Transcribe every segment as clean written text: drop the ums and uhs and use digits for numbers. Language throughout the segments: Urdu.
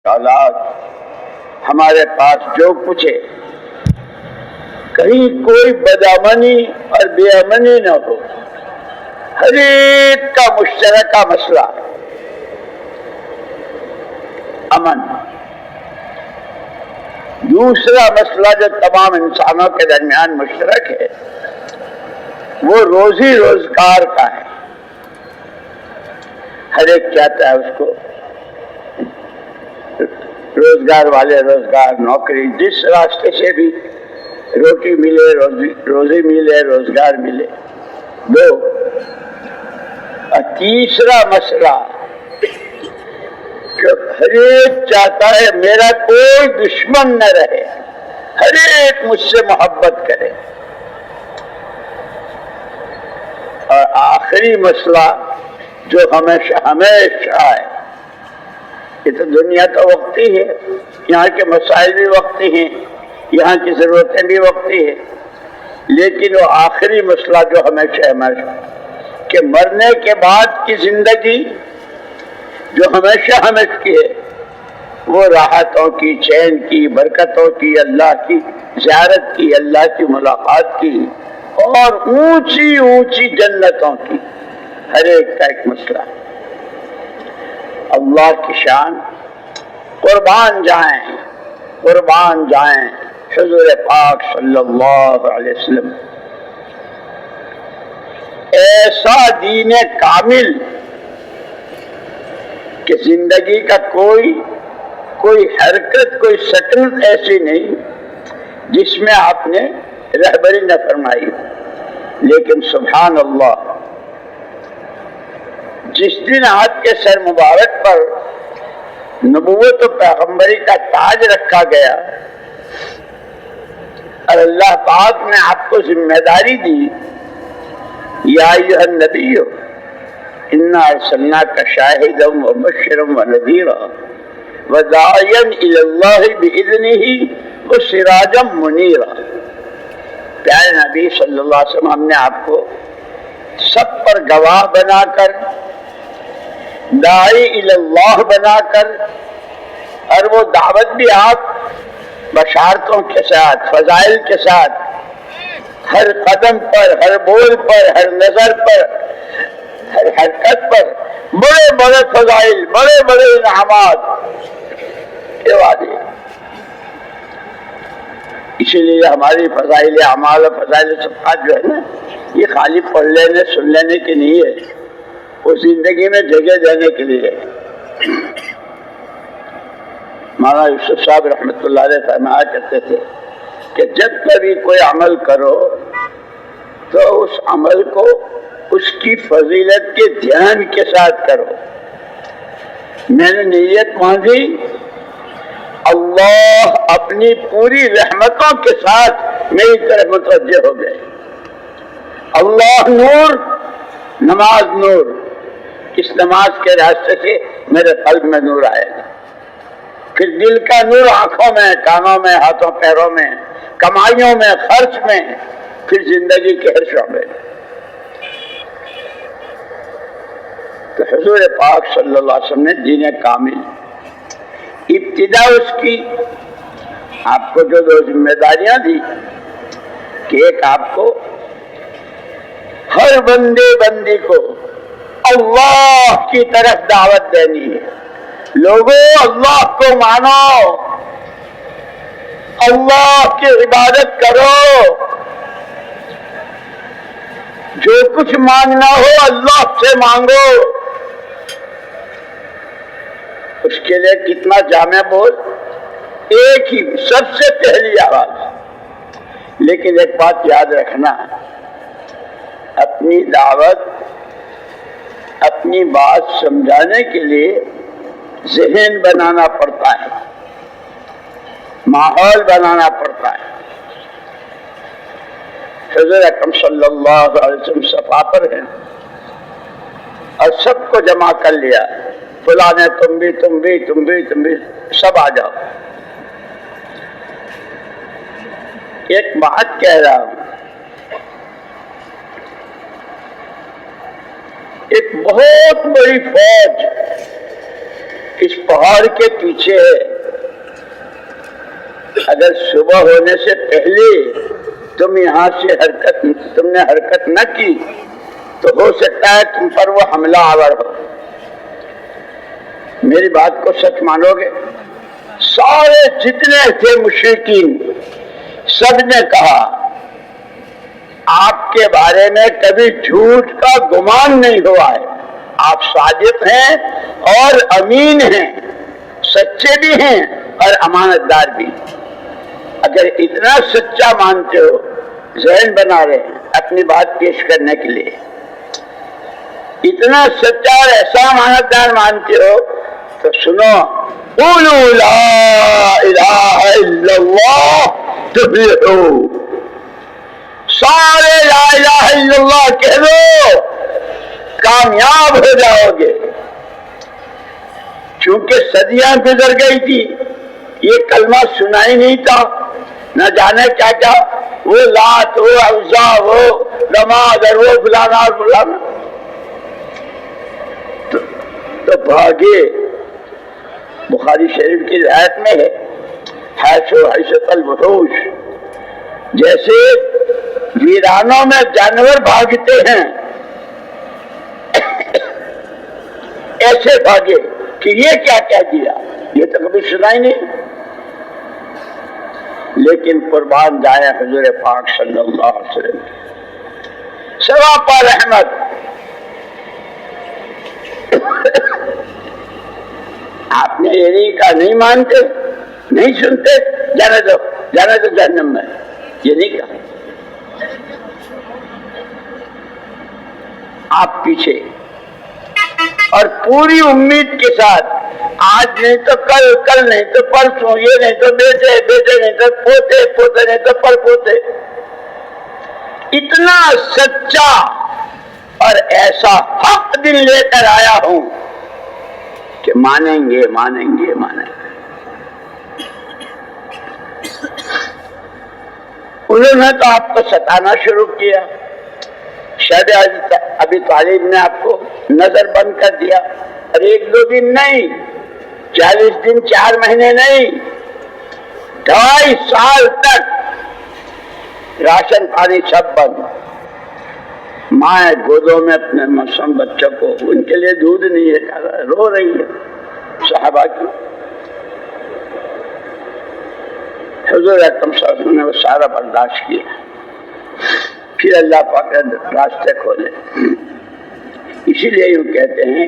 اولاد ہمارے پاس جو کچھ ہے کہیں کوئی بدامنی اور بے امنی نہ ہو، ہر ایک کا مشترکہ مسئلہ امن۔ دوسرا مسئلہ جو تمام انسانوں کے درمیان مشترک ہے وہ روزی روزگار کا ہے۔ ہر ایک چاہتا ہے اس کو روزگار والے روزگار، نوکری، جس راستے سے بھی روٹی ملے، روزی ملے، روزگار ملے۔ دو، اور تیسرا مسئلہ کہ ہر ایک چاہتا ہے میرا کوئی دشمن نہ رہے، ہر ایک مجھ سے محبت کرے۔ اور آخری مسئلہ جو ہمیشہ ہے، یہ تو دنیا تو وقتی ہے، یہاں کے مسائل بھی وقتی ہیں، یہاں کی ضرورتیں بھی وقتی ہیں، لیکن وہ آخری مسئلہ جو ہمیشہ کہ مرنے کے بعد کی زندگی جو ہمیشہ کی ہے، وہ راحتوں کی، چین کی، برکتوں کی، اللہ کی زیارت کی، اللہ کی ملاقات کی اور اونچی اونچی جنتوں کی، ہر ایک کا ایک مسئلہ۔ اللہ کی شان قربان جائیں حضور پاک صلی اللہ علیہ وسلم، ایسا دین کامل کہ زندگی کا کوئی حرکت، کوئی سکنت ایسی نہیں جس میں آپ نے رہبری نہ فرمائی۔ لیکن سبحان اللہ، جس دن آپ کے سر مبارک پر نبوت و پیغمبری کا تاج رکھا گیا اور اللہ پاک نے آپ کو ذمہ داری دی، یا ایھا النبی انا ارسلناک شاہدا ومبشرا ونذیرا وداعیا الی اللہ باذنہ وسراجا منیرا۔ پیارے نبی صلی اللہ علیہ وسلم، ہم نے آپ کو سب پر گواہ بنا کر، داعی الی اللہ بنا کر، اور وہ دعوت بھی آپ بشارتوں کے ساتھ، فضائل کے ساتھ، ہر قدم پر، ہر بول پر، ہر نظر پر، ہر حرکت پر بڑے بڑے فضائل، بڑے بڑے انعامات کے وعدے۔ اسی لیے ہماری فضائل اعمال و فضائل صفات جو ہے نا، یہ خالی پڑھ لینے سن لینے کی نہیں ہے، وہ زندگی میں جگہ دینے کے لیے ہے۔ مولانا یوسف صاحب رحمۃ اللہ علیہ فرمایا کرتے تھے کہ جب کبھی کوئی عمل کرو تو اس عمل کو اس کی فضیلت کے دھیان کے ساتھ کرو۔ میں نے نیت مانگی، اللہ اپنی پوری رحمتوں کے ساتھ میری طرف متوجہ ہو گئے۔ اللہ نور، نماز نور، اس نماز کے راستے سے میرے قلب میں نور آئے گا، پھر دل کا نور آنکھوں میں، کانوں میں، ہاتھوں پیروں میں، کمائیوں میں، خرچ میں، پھر زندگی کے ہر شعبے میں۔ تو حضور پاک صلی اللہ علیہ وسلم نے دین کامل، ابتدا اس کی آپ کو جو دو ذمہ داریاں دی کہ ایک آپ کو ہر بندی کو اللہ کی طرف دعوت دینی ہے، لوگوں اللہ کو مانو، اللہ کی عبادت کرو، جو کچھ مانگنا ہو اللہ سے مانگو۔ اس کے لیے کتنا جامع بول، ایک ہی سب سے پہلی آواز۔ لیکن ایک بات یاد رکھنا، اپنی دعوت، اپنی بات سمجھانے کے لیے ذہن بنانا پڑتا ہے، ماحول بنانا پڑتا ہے۔ حضور اکرم صلی اللہ علیہ وسلم صفا پر ہیں اور سب کو جمع کر لیا، فلاں نے تم بھی سب آ جاؤ۔ ایک بات کہہ رہا ہوں، ایک بہت بڑی فوج اس پہاڑ کے پیچھے ہے. اگر صبح ہونے سے پہلے تم یہاں سے تم نے حرکت نہ کی تو ہو سکتا ہے تم پر وہ حملہ آور ہو. میری بات کو سچ مانو گے؟ سارے جتنے تھے مشرکین سب نے کہا آپ کے بارے میں کبھی جھوٹ کا گمان نہیں ہوا ہے. آپ صادق ہیں اور امین ہیں، سچے بھی ہیں اور امانت دار بھی. اگر اتنا سچا مانتے ہو، ذہن بنا رہے ہیں اپنی بات پیش کرنے کے لیے، اتنا سچا اور ایسا امانت دار مانتے ہو تو سنو، قولوا لا الہ الا اللہ تفلحوا. سارے لا الہ الا اللہ کہہ دو، کامیاب ہو جاؤ گے. چونکہ صدیاں گزر گئی تھی، یہ کلمہ سنا ہی نہیں تھا، نہ جانے کیا کیا، وہ لات، وہ عزا، وہ رماد اور وہ فلانا اور فلانا، تو بھاگے. بخاری شریف کی روایت میں ہے حیث الوحوش، جیسے ویرانوں میں جانور بھاگتے ہیں ایسے بھاگے کہ یہ کیا کہہ دیا، یہ تو کبھی سنا ہی نہیں. لیکن قربان جائے حضور پاک صلی اللہ علیہ وسلم سراپا رحمت. آپ نے یہ نہیں کہا نہیں مانتے، نہیں سنتے، جانے دو جہنم میں، یہ نہیں کہا. آپ پیچھے اور پوری امید کے ساتھ، آج نہیں تو کل، کل نہیں تو پرسوں، یہ نہیں تو بیٹے، بیٹے نہیں تو پوتے، پوتے نہیں تو پر پوتے. اتنا سچا اور ایسا حق دل لے کر آیا ہوں کہ مانیں گے مانیں گے مانیں گے. انہوں نے تو آپ کو ستانا شروع کیا. شاید ابھی طالب نے آپ کو نظر بند کر دیا، اور 1-2 دن نہیں، 40 دن 4 مہینے نہیں، 2.5 سال تک راشن پانی سب بند. ماں گودوں میں اپنے معصوم بچوں کو، ان کے لیے دودھ نہیں ہے، رو رہی ہے. صحابہ کی حضور اکرم صلی اللہ علیہ وسلم نے وہ سارا برداشت کیا. پھر اللہ پاک نے راستے کھولے. اسی لیے یوں کہتے ہیں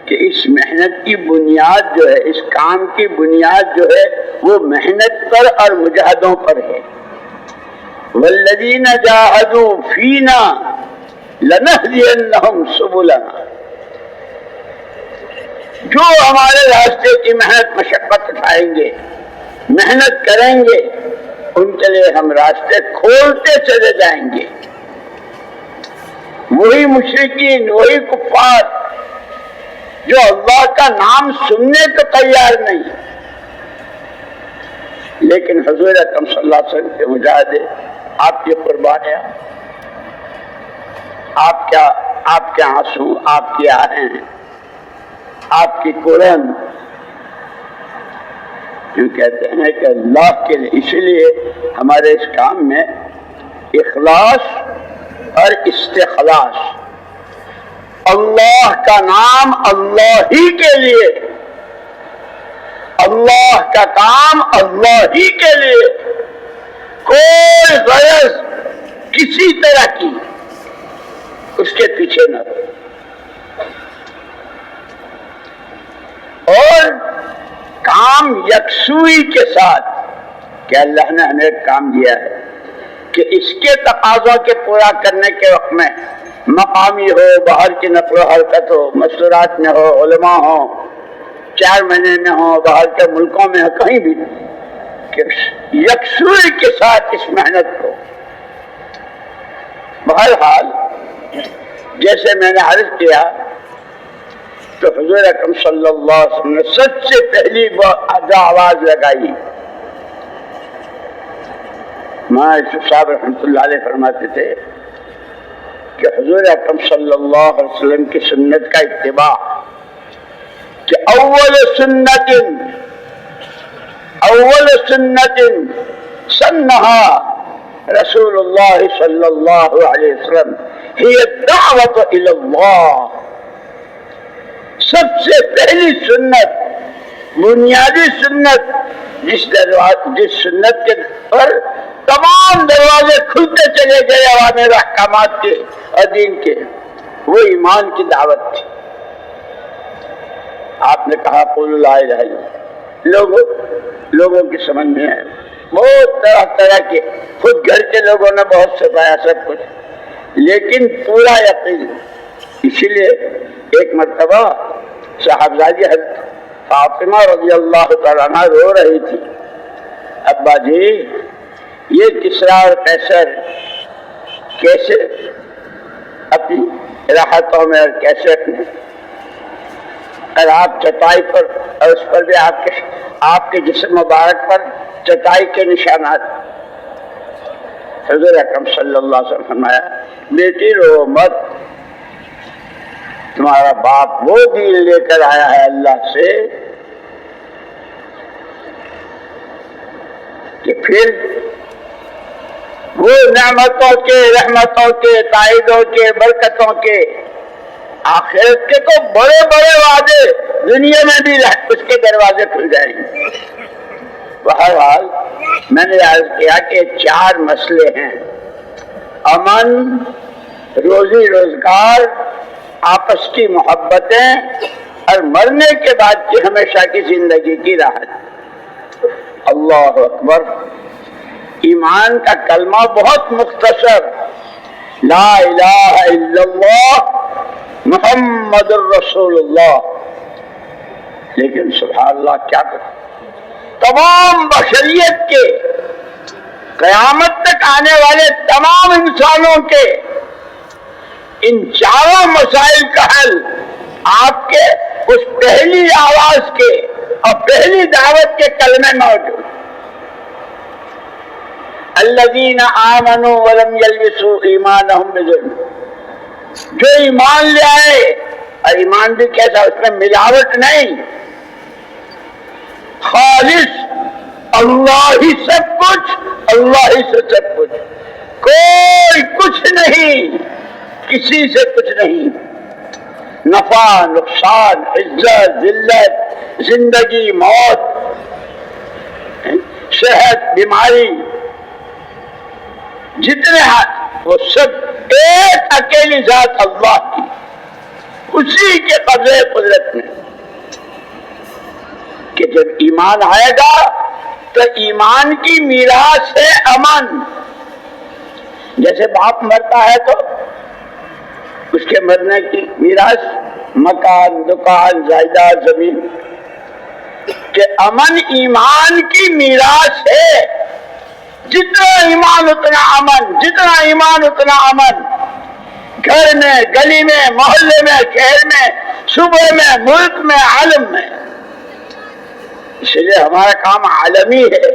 کہ اس محنت کی بنیاد جو ہے، اس کام کی بنیاد جو ہے، وہ محنت پر اور مجاہدوں پر ہے. والذین جاہدوا فینا لنہدینہم سبلنا. جو ہمارے راستے کی محنت مشقت اٹھائیں گے، محنت کریں گے، ان کے لیے ہم راستے کھولتے چلے جائیں گے. وہی مشرکین، وہی کفار جو اللہ کا نام سننے کو تیار نہیں، لیکن حضور اکرم صلی اللہ علیہ وسلم کے مجاہدے، آپ کی قربانیاں، آپ کے آنسو، آپ کی آہیں، آپ کی قرآن، جو کہتے ہیں کہ اللہ کے لیے. اسی لیے ہمارے اس کام میں اخلاص اور استخلاص، اللہ کا نام اللہ ہی کے لیے، اللہ کا کام اللہ ہی کے لیے، کوئی غرض کسی طرح کی اس کے پیچھے نہ ہو. اور کام یکسوئی کے ساتھ کہ اللہ نے ہمیں ایک کام دیا ہے کہ اس کے تقاضوں کے پورا کرنے کے وقت میں مقامی ہو، باہر کی نقل و حرکت ہو، مستورات میں ہو، علماء ہو، 4 مہینے میں ہو، باہر کے ملکوں میں ہو، کہیں بھی، کہ یکسوئی کے ساتھ اس محنت کو. بہرحال جیسے میں نے عرض کیا تو حضور اکرم صلی اللہ علیہ وسلم نے سب سے پہلی جو آواز لگائی، مولانا یوسف صاحب رحمۃ اللہ علیہ فرماتے تھے کہ حضور اکرم صلی اللہ علیہ وسلم کی سنت کا اتباع کہ اول سنت سنہا رسول اللہ صلی اللہ علیہ وسلم ہی الدعوت الی اللہ. سب سے پہلی سنت، بنیادی سنت، جس سنت کے پر تمام دروازے کھلتے چلے گئے عوامر احکامات کے اور دین کے، وہ ایمان کی دعوت تھی. آپ نے کہا قولوا لا الہ الا اللہ. لوگوں کی سمجھ میں آئے، بہت طرح کے، خود گھر کے لوگوں نے بہت سکھایا سب کچھ، لیکن پورا یقین. اسی لیے ایک مرتبہ صاحبزادی حضرت فاطمہ رضی اللہ تعالیٰ عنہ رو رہی تھی، ابا جی یہ کسریٰ اور قیصر کیسے اپنی راحتوں میں اور کیسے اپنے، اور آپ چٹائی پر، اور اس پر بھی آپ کے جسم مبارک پر چٹائی کے نشانات. حضور اکرم صلی اللہ علیہ وسلم فرمایا بیٹی رو مت، تمہارا باپ وہ دین لے کر آیا ہے اللہ سے کہ پھر وہ نعمتوں کے، رحمتوں کے، تائیدوں کے، برکتوں کے، آخرت کے تو بڑے بڑے وعدے دنیا میں بھی اس کے دروازے کھل جائیں گے. بہرحال میں نے عرض کیا کہ 4 مسئلے ہیں: امن، روزی روزگار، آپس کی محبتیں، اور مرنے کے بعد کی ہمیشہ کی زندگی کی راحت. اللہ اکبر. ایمان کا کلمہ بہت مختصر، لا الہ الا اللہ محمد الرسول اللہ، لیکن سبحان اللہ کیا کریں، تمام بشریت کے، قیامت تک آنے والے تمام انسانوں کے ان 4 مسائل کا حل آپ کے اس پہلی آواز کے اور پہلی دعوت کے کلمے موجود. الذین آمنوا ولم یلبسوا ایمانہم بظلم. جو ایمان لے آئے، اور ایمان بھی کیسا، اس میں ملاوٹ نہیں، خالص اللہ ہی سب کچھ، اللہ ہی سے سب کچھ، کوئی کچھ نہیں، کسی سے کچھ نہیں، نفع نقصان، عزت ذلت، زندگی موت، صحت بیماری، جتنے وہ سب ایک اکیلی ذات اللہ کی، اسی کے قبضے قدرت میں. کہ جب ایمان آئے گا تو ایمان کی میراث ہے امن. جیسے باپ مرتا ہے تو اس کے مرنے کی میراث مکان، دکان، جائیداد، زمین. کہ امن ایمان کی میراث ہے. جتنا ایمان اتنا امن، جتنا ایمان اتنا امن. گھر میں، گلی میں، محلے میں، شہر میں، صوبے میں، ملک میں، عالم میں. اس لیے ہمارا کام عالمی ہے.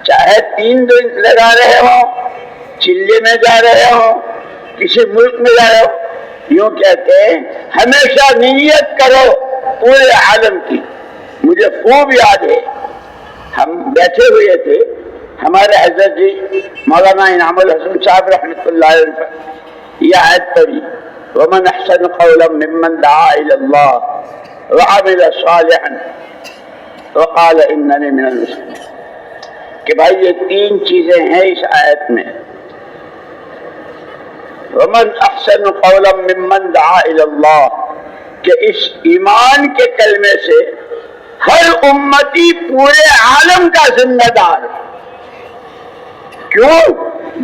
چاہے 3 دن لگا رہے ہوں، چلے میں جا رہے ہوں، کسی ملک میں جا رہے ہو، یوں کہتے ہیں ہمیشہ نیت کرو پورے عالم کی. مجھے خوب یاد ہے، ہم بیٹھے ہوئے تھے، ہمارے حضرت جی مولانا انعام الحسن صاحب رحمۃ اللہ علیہ یہ آیت پڑھی، ومن احسن قولا ممن دعا الى اللہ وعمل صالحا وقال اننی من المسلمین. کہ بھائی یہ 3 چیزیں ہیں اس آیت میں. ومن احسن قولا ممن دعا الى اللہ، کہ اس ایمان کے کلمے سے ہر امتی پورے عالم کا ذمہ دار. کیوں؟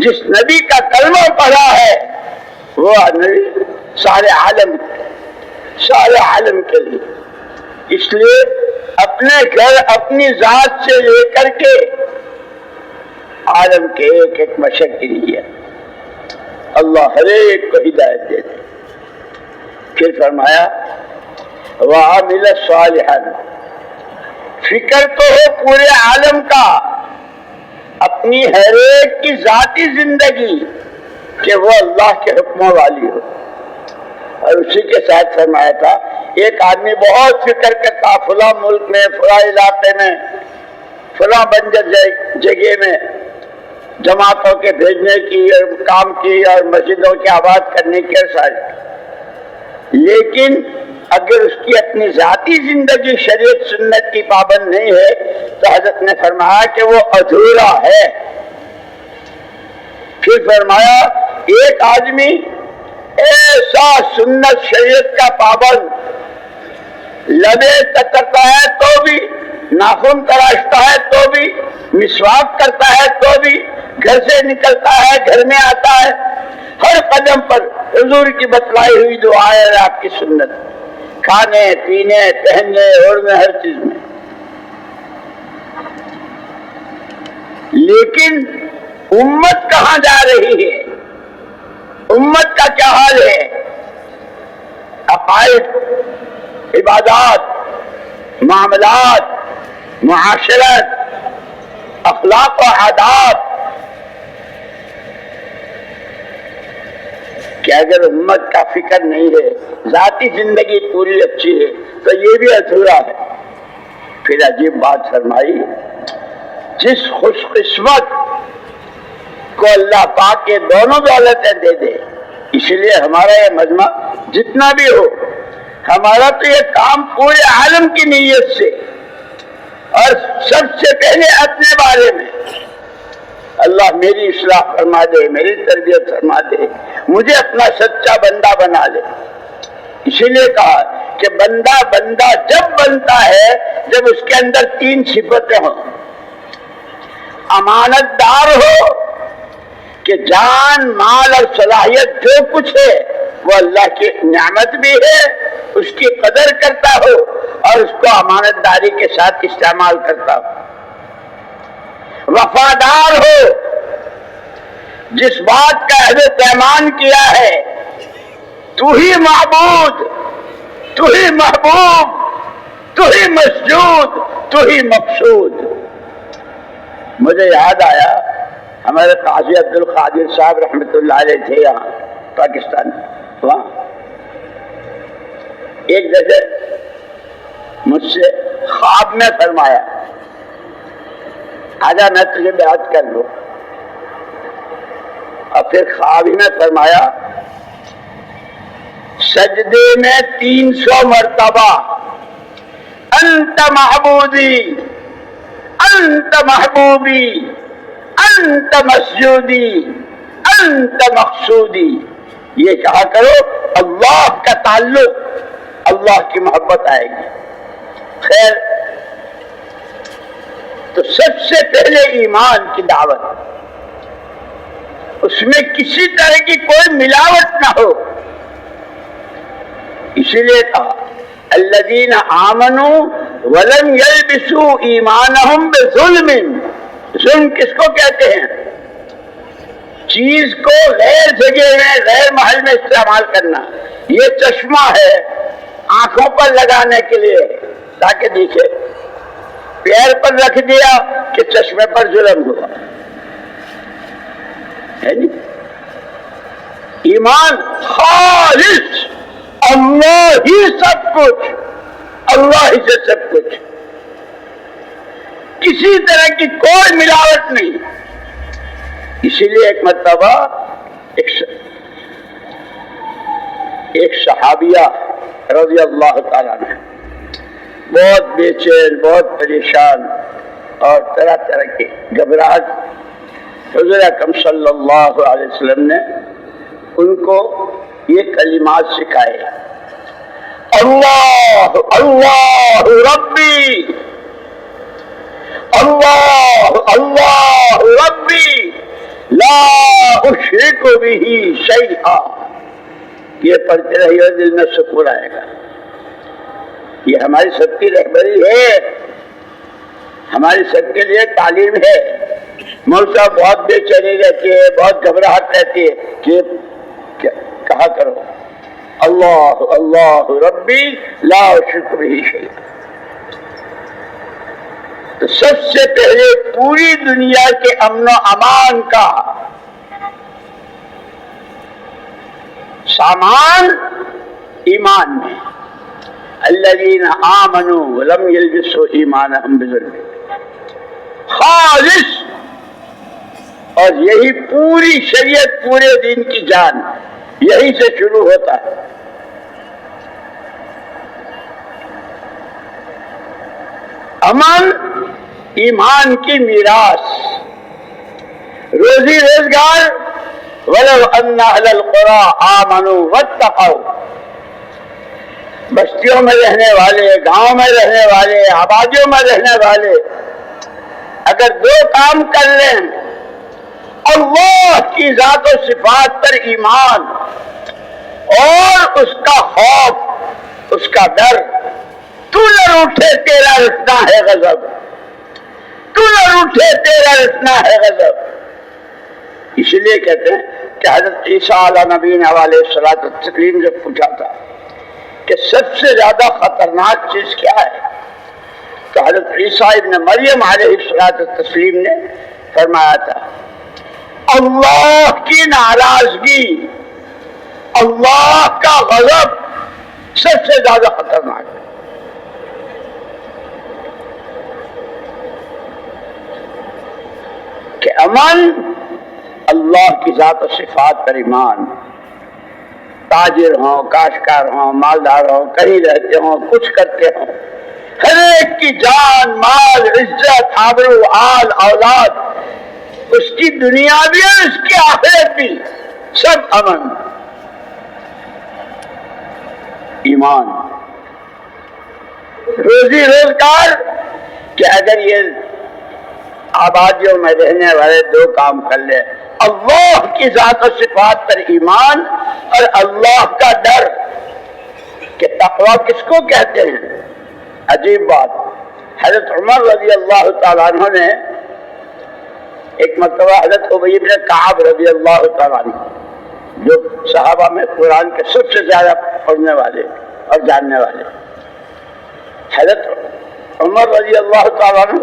جس نبی کا کلمہ پڑھا ہے وہ نبی سارے عالم کے لیے. اس لیے اپنے گھر، اپنی ذات سے لے کر کے عالم کے ایک ایک بشر کے لیے اللہ ہر ایک کو ہدایت دے دے. پھر فرمایا وعمل صالحا. فکر تو ہو پورے عالم کا، اپنی ہر ایک کی ذاتی زندگی کہ وہ اللہ کے حکموں والی ہو. اور اسی کے ساتھ فرمایا تھا ایک آدمی بہت فکر کرتا فلاں ملک میں فلاں علاقے میں فلاں بنجر جگہ میں جماعتوں کے بھیجنے کی اور کام کی اور مسجدوں کے آباد کرنے کی ساری، لیکن اگر اس کی اپنی ذاتی زندگی شریعت سنت کی پابند نہیں ہے تو حضرت نے فرمایا کہ وہ ادھورا ہے۔ پھر فرمایا ایک آدمی ایسا سنت شریعت کا پابند، لبے تکرتا ہے تو بھی، ناخن تراشتا ہے تو بھی، مسواک کرتا ہے تو بھی، گھر سے نکلتا ہے گھر میں آتا ہے، ہر قدم پر حضور کی بتلائی ہوئی دعائیں ہے آپ کی سنت، کھانے پینے پہننے اوڑھنے ہر چیز میں۔ لیکن امت کہاں جا رہی ہے؟ امت کا کیا حال ہے؟ عقائد، عبادات، معاملات، معاشرت، اخلاق و عادات، کہ اگر امت کا فکر نہیں ہے، ذاتی زندگی پوری اچھی ہے تو یہ بھی ادھورا ہے۔ پھر عجیب بات فرمائی، جس خوش قسمت کو اللہ پاک کے دونوں دولتیں دے دے، اس لیے ہمارا یہ مجمع جتنا بھی ہو، ہمارا تو یہ کام پورے عالم کی نیت سے اور سب سے پہلے اپنے بارے میں، اللہ میری اصلاح فرما دے، میری تربیت فرما دے، مجھے اپنا سچا بندہ بنا دے۔ اسی لیے کہا کہ بندہ جب بنتا ہے جب اس کے اندر تین صفتیں ہوں، امانت دار ہو کہ جان مال اور صلاحیت جو کچھ ہے وہ اللہ کی نعمت بھی ہے، اس کی قدر کرتا ہو اور اس کو امانت داری کے ساتھ استعمال کرتا ہو۔ وفادار ہو، جس بات کا عہد و پیمان کیا ہے، تو ہی معبود، تو ہی محبوب، تو ہی مسجود، تو ہی مقصود۔ مجھے یاد آیا ہمارے قاضی عبد القادر صاحب رحمۃ اللہ علیہ تھے یہاں پاکستان، وہاں ایک جگہ مجھ سے خواب میں فرمایا، آجا میں تجھے بیعت کر لوں، اور پھر خواب ہی میں فرمایا سجدے میں 300 مرتبہ انت معبودی، انت محبوبی، انت مسجودی، انت مقصودی، یہ کہا کرو، اللہ کا تعلق، اللہ کی محبت آئے گی۔ خیر، تو سب سے پہلے ایمان کی دعوت، اس میں کسی طرح کی کوئی ملاوٹ نہ ہو، اسی لیے کہا الذین آمنوا ولم یلبسوا ایمانہم بظلم۔ ظلم کس کو کہتے ہیں؟ چیز کو غیر جگہ میں غیر محل میں استعمال کرنا۔ یہ چشمہ ہے آنکھوں پر لگانے کے لیے تاکہ دیکھے، پیر پر رکھ دیا کہ چشمے پر ظلم ہوا ہے نہیں۔ ایمان خالص، اللہ ہی سب کچھ، اللہ ہی سے سب کچھ، کسی طرح کی کوئی ملاوٹ نہیں۔ اسی لیے ایک مرتبہ ایک صحابیہ رضی اللہ تعالیٰ عنہ بہت بے چین، بہت پریشان اور طرح طرح کی گھبراہٹ، حضور اکرم صلی اللہ علیہ وسلم نے ان کو یہ کلمات سکھائے، اللہ اللہ ربی، اللہ اللہ ربی لا اشرک بہ شیئا۔ یہ پڑھتے رہیے، دل میں سکون آئے گا۔ یہ ہماری سب کی رہبری ہے، ہماری سب کے لیے تعلیم ہے۔ مولوی صاحب بہت بے چینی رہتی ہے، بہت گھبراہٹ رہتی ہے کہ کہا کرو اللہ اللہ ربی لا اشرک بہ شیئا۔ تو سب سے پہلے پوری دنیا کے امن و امان کا سامان ایمان میں، الذین آمنوا ولم یلبسوا ایمانہم بظلم، خالص، اور یہی پوری شریعت، پورے دین کی جان یہی سے شروع ہوتا ہے۔ امن ایمان کی میراث، روزی روزگار، وَلَوْ أَنَّ أَهْلَ الْقُرَىٰ آمَنُوا وَاتَّقَوْا، بستیوں میں رہنے والے، گاؤں میں رہنے والے، آبادیوں میں رہنے والے اگر دو کام کر لیں، اللہ کی ذات و صفات پر ایمان اور اس کا خوف، اس کا ڈر، تو نہ روٹھے تیرا رٹنا ہے غضب، تو نہ روٹھے تیرا رٹنا ہے غضب۔ اس لیے کہتے ہیں کہ حضرت عیسیٰ علیہ نبینا علیہ الصلوۃ والتسلیم نے پوچھا تھا کہ سب سے زیادہ خطرناک چیز کیا ہے، تو حضرت عیسیٰ ابن مریم علیہ الصلوۃ والتسلیم نے فرمایا تھا اللہ کی ناراضگی، اللہ کا غضب سب سے زیادہ خطرناک ہے۔ کہ امن اللہ کی ذات و صفات پر ایمان، تاجر ہوں، کاشتکار ہوں، مالدار ہوں، کہیں رہتے ہوں، کچھ کرتے ہوں، ہر ایک کی جان، مال، عزت، آبرو، آل، اولاد، اس کی دنیا بھی اور اس کی آخرت بھی، سب امن، ایمان۔ روزی روزگار کہ اگر یہ آبادیوں میں رہنے والے دو کام کر لے، اللہ کی ذات و صفات پر ایمان اور اللہ کا ڈر، کہ تقویٰ کس کو کہتے ہیں؟ عجیب بات، حضرت عمر رضی اللہ تعالیٰ عنہ نے ایک مرتبہ حضرت ابی بن کعب رضی اللہ تعالیٰ عنہ، جو صحابہ میں قرآن کے سب سے زیادہ پڑھنے والے اور جاننے والے، حضرت عمر رضی اللہ تعالیٰ عنہ،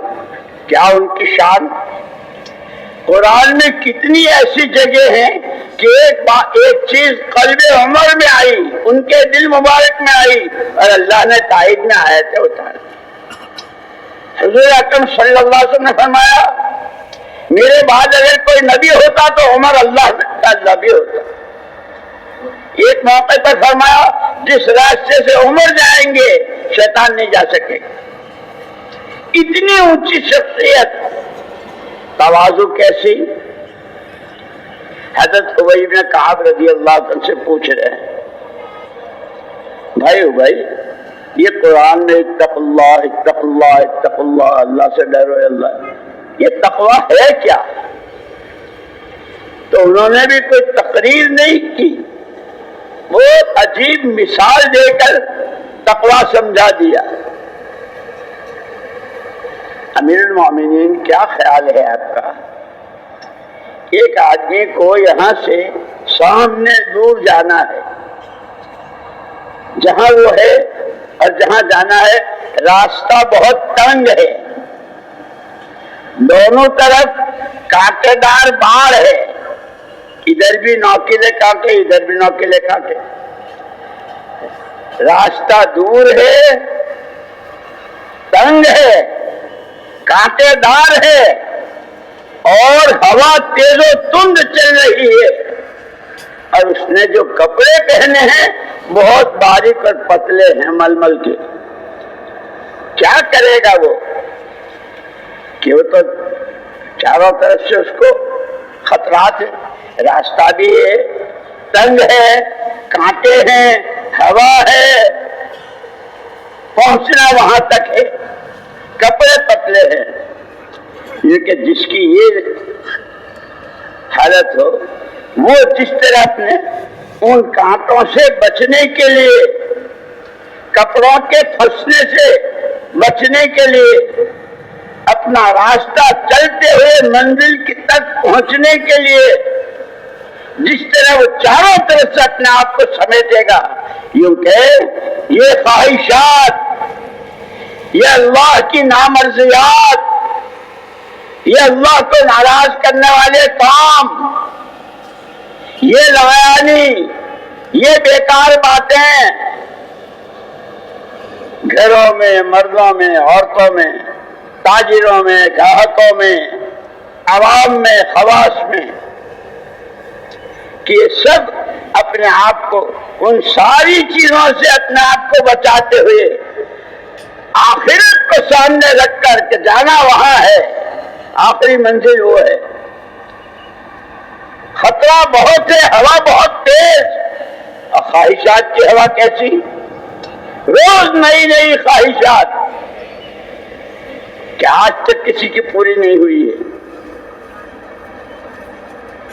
کیا ان کی شان، قرآن میں کتنی ایسی جگہ ہیں کہ ایک چیز قلب عمر میں آئی، ان کے دل مبارک میں آئی اور اللہ نے تائید میں آیتیں اتاری۔ حضور اکرم صلی اللہ علیہ وسلم نے فرمایا میرے بعد اگر کوئی نبی ہوتا تو عمر اللہ کا نبی ہوتا۔ ایک موقع پر فرمایا جس راستے سے عمر جائیں گے شیطان نہیں جا سکے گا۔ اتنی اونچی شخصیت، تواضع کیسی۔ حضرت ابی بن کعب رضی اللہ عنہ سے پوچھ رہے ہیں بھائی یہ قرآن میں اتق اللہ اتق اللہ اتق اللہ، اللہ سے ڈرو اللہ، یہ تقویٰ ہے کیا؟ تو انہوں نے بھی کوئی تقریر نہیں کی، وہ عجیب مثال دے کر تقویٰ سمجھا دیا۔ امیر المومنین کیا خیال ہے آپ کا؟ ایک آدمی کو یہاں سے سامنے دور جانا ہے، جہاں وہ ہے اور جہاں جانا ہے راستہ بہت تنگ ہے، دونوں طرف کانٹے دار باڑ ہے، ادھر بھی نوکیلے کانٹے ادھر بھی نوکیلے کانٹے، راستہ دور ہے، تنگ ہے، کانٹے دار ہے اور ہوا تیز و تند چل رہی ہے، اور اس نے جو کپڑے پہنے ہیں بہت باریک اور پتلے ہیں ململ کے۔ کیا کرے گا وہ کہ وہ تو چاروں طرف سے اس کو خطرات ہے، راستہ بھی ہے، تنگ ہے، کانٹے ہیں، ہوا ہے، پہنچنا وہاں تک ہے، کپڑے پتلے ہیں۔ یہ کہ جس کی یہ حالت ہو، وہ جس طرح اپنے ان کانٹوں سے بچنے کے لیے، کپڑوں کے پھنسنے سے بچنے کے لیے، اپنا راستہ چلتے ہوئے منزل کی تک پہنچنے کے لیے جس طرح وہ چاروں طرف سے اپنے آپ کو سمیٹے گا، یوں کہ یہ خواہشات، یہ اللہ کی نامرضیات، یہ اللہ کو ناراض کرنے والے کام، یہ لویانی، یہ بیکار باتیں، گھروں میں، مردوں میں، عورتوں میں، تاجروں میں، گاہکوں میں، عوام میں، خواص میں، کہ یہ سب اپنے آپ کو ان ساری چیزوں سے اپنے آپ کو بچاتے ہوئے آخرت کو سامنے رکھ کر کے جانا وہاں ہے، آخری منزل وہ ہے۔ خطرہ بہت ہے، ہوا بہت تیز، اور خواہشات کی ہوا کیسی، روز نئی نئی خواہشات، کہ آج تک کسی کی پوری نہیں ہوئی ہے۔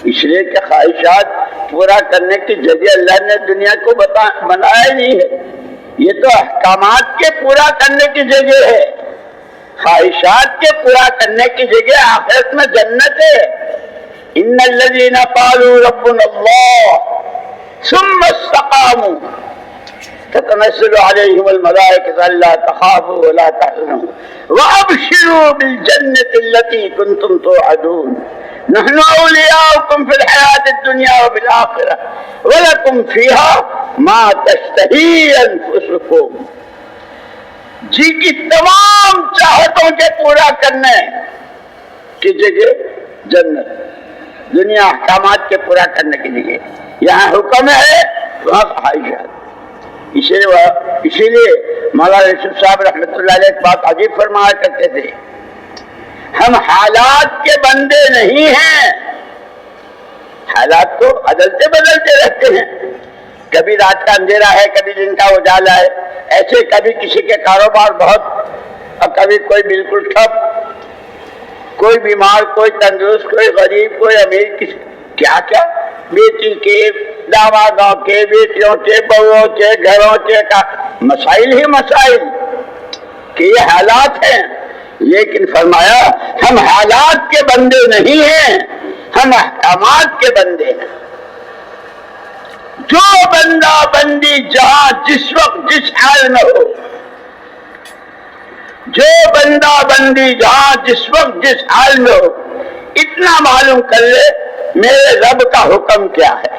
اس لیے کہ خواہشات پورا کرنے کی جگہ اللہ نے دنیا کو بنایا ہی نہیں ہے، یہ تو احکامات کے پورا کرنے کی جگہ ہے، خواہشات کے پورا کرنے کی جگہ آخرت میں جنت ہے۔ ان الذين قالوا ربنا الله ثم استقاموا تتنزل عليهم الملائكة ألا تخافوا ولا تحزنوا وأبشروا بالجنة التي كنتم توعدون نحن أولياؤكم في الحياة الدنيا وفي الآخرة ولكم فيها ما تشتهي أنفسكم۔ جی کی تمام چاہتوں کے پورا کرنے کی جگہ جنت، دنیا احکامات کے پورا کرنے کی جگہ، یہاں حکم ہے وہاں خواہشات۔ اسی لیے مولانا یوسف صاحب رحمۃ اللہ علیہ ایک بات عجیب فرمایا کرتے تھے، ہم حالات کے بندے نہیں ہیں، حالات تو بدلتے بدلتے رہتے ہیں، کبھی رات کا اندھیرا ہے، کبھی دن کا اجالا ہے، ایسے کبھی کسی کے کاروبار بہت اور کبھی کوئی بالکل ٹھپ، کوئی بیمار، کوئی تندرست، کوئی غریب، کوئی امیر، کیا کیا بیٹی کے، دامادوں کے، بیٹیوں کے، بہووں کے، گھروں کے مسائل ہی مسائل کہ یہ حالات ہیں۔ لیکن فرمایا ہم حالات کے بندے نہیں ہیں، ہم احکامات کے بندے ہیں۔ جو بندہ بندی جہاں جس وقت جس حال میں ہو، جو بندہ بندی جہاں جس وقت جس حال میں ہو، اتنا معلوم کر لے میرے رب کا حکم کیا ہے،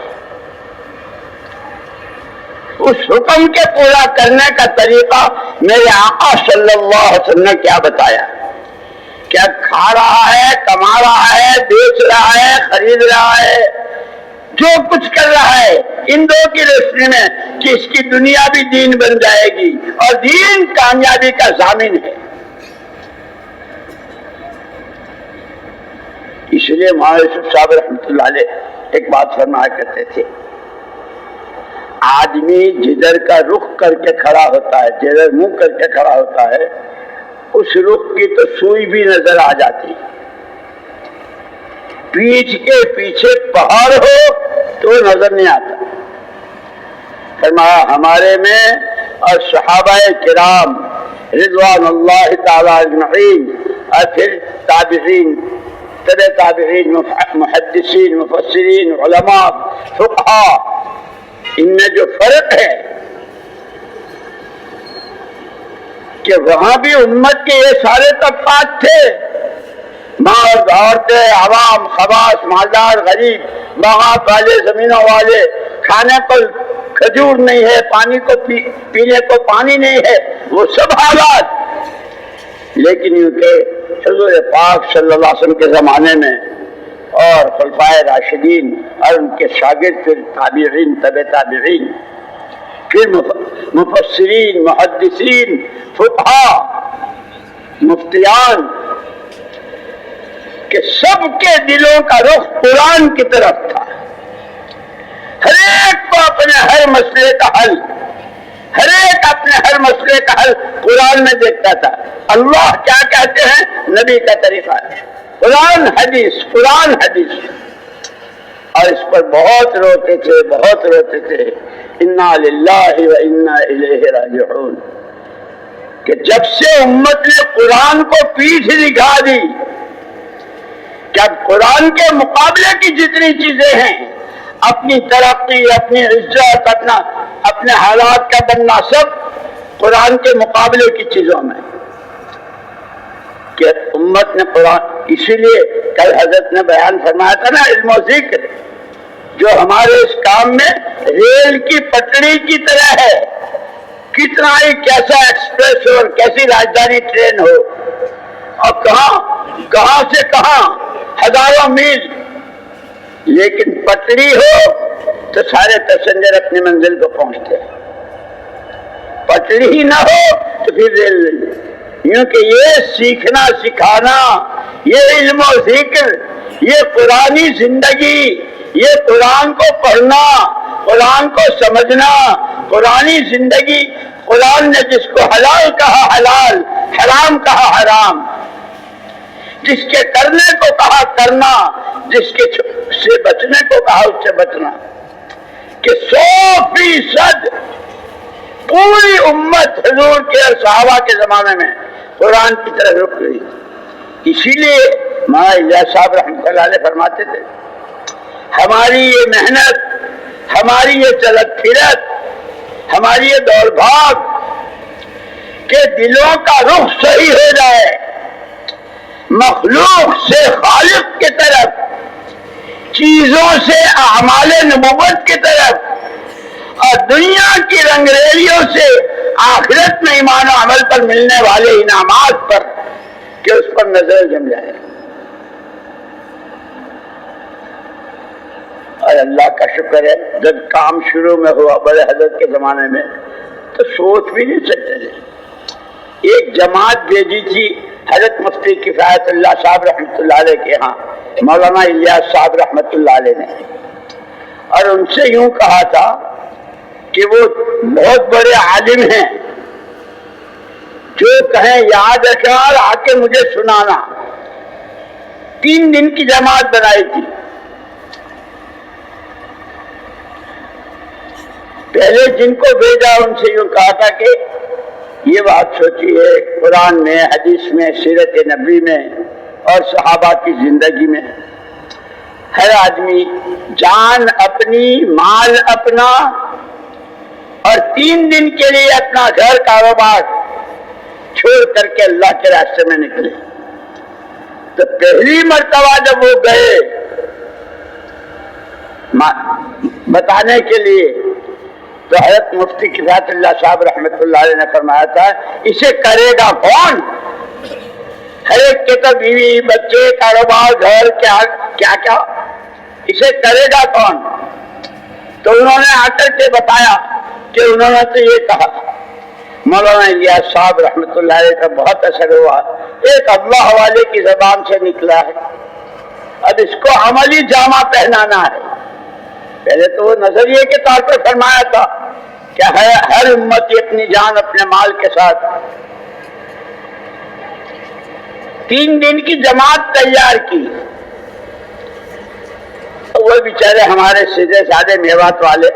اس حکم کے پورا کرنے کا طریقہ میرے آقا صلی اللہ علیہ وسلم نے کیا بتایا، کیا کھا رہا ہے، کما رہا ہے، بیچ رہا ہے، خرید رہا ہے، جو کچھ کر رہا ہے ان دو کی روشنی میں کہ اس کی دنیا بھی دین بن جائے گی اور دین کامیابی کا ضامن ہے۔ اس لیے مولانا یوسف صاحب رحمۃ اللہ علیہ ایک بات فرمایا کرتے تھے، آدمی جدھر کا رخ کر کے کھڑا ہوتا ہے، جدھر منہ کر کے کھڑا ہوتا ہے، اس رخ کی تو سوئی بھی نظر آ جاتی، پیٹھ کے پیچھے پہاڑ ہو تو نظر نہیں آتا۔ فرمایا ہمارے میں اور صحابہ کرام رضوان اللہ تعالی اجمعین اور پھر تابعین، تبع تابعین، محدثین، مفسرین، علماء، فقہاء، ان میں جو فرق ہے کہ وہاں بھی امت کے یہ سارے طبقات تھے، مرد، عورتیں، عوام، خواص، مالدار، غریب، باغات والے، زمینوں والے، کھانے کو کھجور نہیں ہے، پانی کو پینے کو پانی نہیں ہے، وہ سب حالات۔ لیکن یوں کہ حضور پاک صلی اللہ علیہ وسلم کے زمانے میں اور خلفائے راشدین اور ان کے شاگرد، پھر تابعین، تبع تابعین، پھر مفسرین، محدثین، فقہاء، مفتیان، کہ سب کے دلوں کا رخ قرآن کی طرف تھا، ہر ایک کو اپنے ہر مسئلے کا حل، ہر ایک اپنے ہر مسئلے کا حل قرآن میں دیکھتا تھا۔ اللہ کیا کہتے ہیں، نبی کا طریقہ ہے، قرآن حدیث، قرآن حدیث، اور اس پر بہت روتے تھے، بہت روتے تھے، انا للہ و انا الیہ راجعون، کہ جب سے امت نے قرآن کو پیٹھ دکھا دی کہ اب قرآن کے مقابلے کی جتنی چیزیں ہیں، اپنی ترقی، اپنی عزت، اپنے حالات کا بننا، سب قرآن کے مقابلے کی چیزوں میں، کہ امت نے قرآن، اسی لیے کل حضرت نے بیان فرمایا تھا نا، علم و ذکر جو ہمارے اس کام میں ریل کی پٹڑی کی طرح ہے، کتنا ہی کیسا ایکسپریس ہو اور کیسی راجدھانی ٹرین ہو، اور کہاں سے کہاں ہزاروں میل، لیکن پٹری ہو تو سارے پیسنجر اپنی منزل کو پہنچتے ہیں، پٹری ہی نہ ہو تو پھر ریل نہیں۔ یوں کہ یہ سیکھنا سکھانا، یہ علم و ذکر، یہ قرآنی زندگی، یہ قرآن کو پڑھنا، قرآن کو سمجھنا، قرآنی زندگی، قرآن نے جس کو حلال کہا حلال، حرام کہا حرام، جس کے کرنے کو کہا کرنا، جس کے سے بچنے کو کہا اس سے بچنا، کہ 100% پوری امت حضور کے اور صحابہ کے زمانے میں قرآن کی طرف رک گئی۔ اسی لیے مولانا الیاس صاحب رحمۃ اللہ علیہ فرماتے تھے، ہماری یہ محنت، ہماری یہ چلت پھرت، ہماری یہ دوڑ بھاگ، کہ دلوں کا رخ صحیح ہو جائے مخلوق سے خالق کی طرف، چیزوں سے اعمال نبوت کی طرف، اور دنیا کی رنگریلیوں سے آخرت میں ایمان و عمل پر ملنے والے انعامات پر، کہ اس پر نظر جم جائے۔ اور اللہ کا شکر ہے جب کام شروع میں ہوا بڑے حضرت کے زمانے میں تو سوچ بھی نہیں سکتے تھے۔ ایک جماعت بھیجی تھی حضرت مفتی کفایت اللہ صاحب رحمۃ اللہ علیہ کے ہاں مولانا الیاس صاحب رحمۃ اللہ علیہ نے، اور ان سے یوں کہا تھا کہ وہ بہت بڑے عالم ہیں، جو کہیں یاد رکھنا اور آ کے مجھے سنانا۔ 3 دن کی جماعت بنائی تھی۔ پہلے جن کو بھیجا ان سے یوں کہا تھا کہ یہ بات سوچیے، قرآن میں، حدیث میں، سیرت نبی میں اور صحابہ کی زندگی میں ہر آدمی جان اپنی، مال اپنا، اور 3 دن کے لیے اپنا گھر کاروبار چھوڑ کر کے اللہ کے راستے میں نکلے۔ تو پہلی مرتبہ جب وہ گئے بتانے کے لیے تو حضرت مفتی کفایت اللہ صاحب رحمۃ اللہ علیہ نے فرمایا تھا، اسے کرے گا کون؟ ہر ایک کے تو بیوی بچے کاروبار گھر کیا اسے کرے گا کون؟ تو انہوں نے آ کر کے بتایا کہ انہوں نے تو یہ کہا۔ مولانا الیاس صاحب رحمۃ اللہ علیہ کا بہت اثر ہوا، ایک اللہ والے کی زبان سے نکلا ہے، اب اس کو عملی جامہ پہنانا ہے۔ پہلے تو وہ نظریے کے طور پر فرمایا تھا کہ ہر امتی اپنی جان اپنے مال کے ساتھ۔ 3 دن کی جماعت تیار کی، وہ بیچارے ہمارے سیدھے سادے میوات والے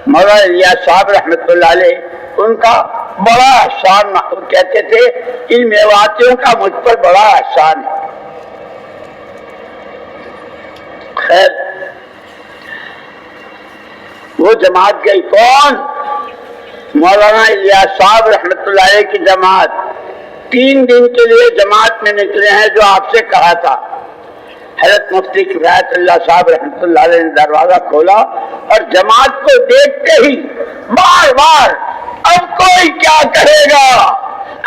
مولانا الیاس صاحب رحمۃ اللہ علیہ، ان کا بڑا احسان، کہتے تھے ان میواتیوں کا مجھ پر بڑا احسان ہے۔ خیر، وہ جماعت گئی کون؟ مولانا الیاس صاحب رحمۃ اللہ علیہ کی جماعت 3 دن کے لیے جماعت میں نکلے ہیں، جو آپ سے کہا تھا۔ حضرت مفتی کفایت اللہ صاحب رحمۃ اللہ علیہ نے دروازہ کھولا اور جماعت کو دیکھتے ہی بار بار اب کوئی کیا کہے گا،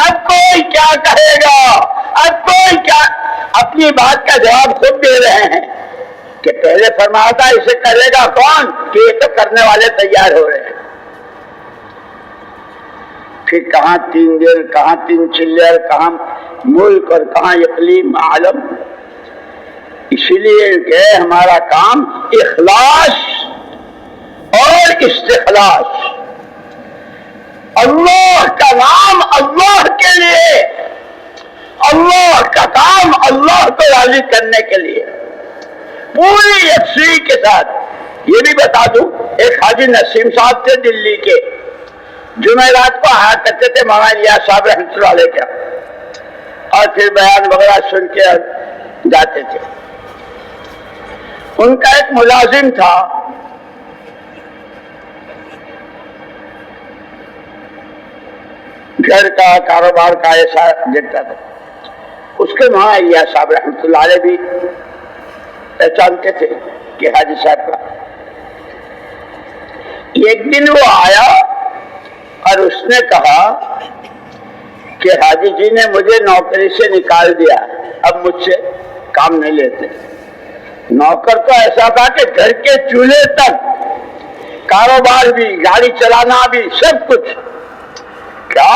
اب کوئی کیا کہے گا، اب کوئی کیا، اپنی بات کا جواب خود دے رہے ہیں کہ پہلے فرمایا تھا اسے کرے گا کون، کہ یہ تو کرنے والے تیار ہو رہے ہیں۔ پھر کہاں 3 دن، کہاں 3 چلر، کہاں ملک اور کہاں اقلیم عالم۔ اسی لیے کہ ہمارا کام اخلاص اور استخلاص، اللہ کا نام اللہ کے لیے، اللہ کا کام اللہ کو راضی کرنے کے لیے پوری یکسوئی کے ساتھ۔ یہ بھی بتا دوں، ایک حاجی نسیم صاحب تھے دلی کے، جمعرات کو آیا کرتے تھے مولانا الیاس صاحب رحمۃ اللہ علیہ کا، اور پھر بیان وغیرہ سن کے جاتے تھے۔ ان کا ایک ملازم تھا، گھر کا کاروبار کا ایسا دیکھتا تھا، اس کے مولانا الیاس صاحب رحمۃ اللہ علیہ بھی پہچانتے تھے کہ حاجی صاحب کا۔ ایک دن وہ آیا اور اس نے کہا کہ حاجی جی نے مجھے نوکری سے نکال دیا، اب مجھ سے کام نہیں لیتے۔ نوکر تو ایسا تھا کہ گھر کے چولہے تک، کاروبار بھی، گاڑی چلانا بھی، سب کچھ۔ کیا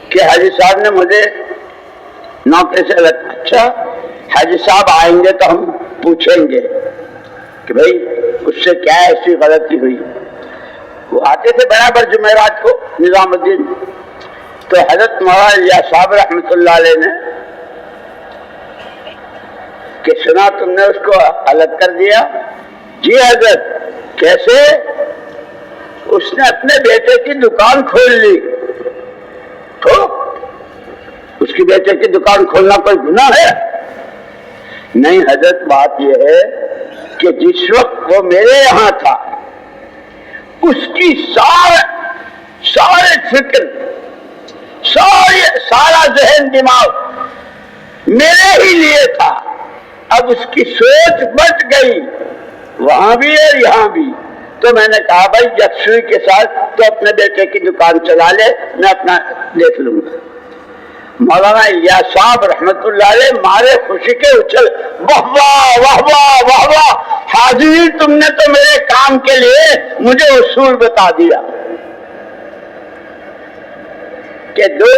کہ حاجی صاحب نے مجھے نوکری سے اچھا حاجی صاحب آئیں گے تو ہم پوچھیں گے کہ بھئی اس سے کیا ایسی غلطی ہوئی۔ وہ آتے تھے برابر جمعرات کو نظام الدین، تو حضرت مولانا الیاس صاحب رحمۃ اللہ علیہ نے کہ سنا تم نے اس کو الگ کر دیا؟ جی حضرت۔ کیسے؟ اس نے اپنے بیٹے کی دکان کھول لی۔ تو اس کی بیٹے کی دکان کھولنا کوئی گناہ ہے؟ نہیں حضرت، بات یہ ہے کہ جس وقت وہ میرے یہاں تھا اس کی سارے فکر، سارا ذہن دماغ میرے ہی لیے تھا۔ اب اس کی سوچ بٹ گئی، وہاں بھی ہے یہاں بھی۔ تو میں نے کہا بھائی یکسوئی کے ساتھ تو اپنے بیٹے کی دکان چلا لے، میں اپنا دیکھ لوں گا۔ مولانا الیاس صاحب رحمت اللہ علیہ مارے خوشی کے اچھل، واہ واہ واہ واہ واہ واہ، حاجی تم نے تو میرے کام کے لیے مجھے اصول بتا دیا کہ دو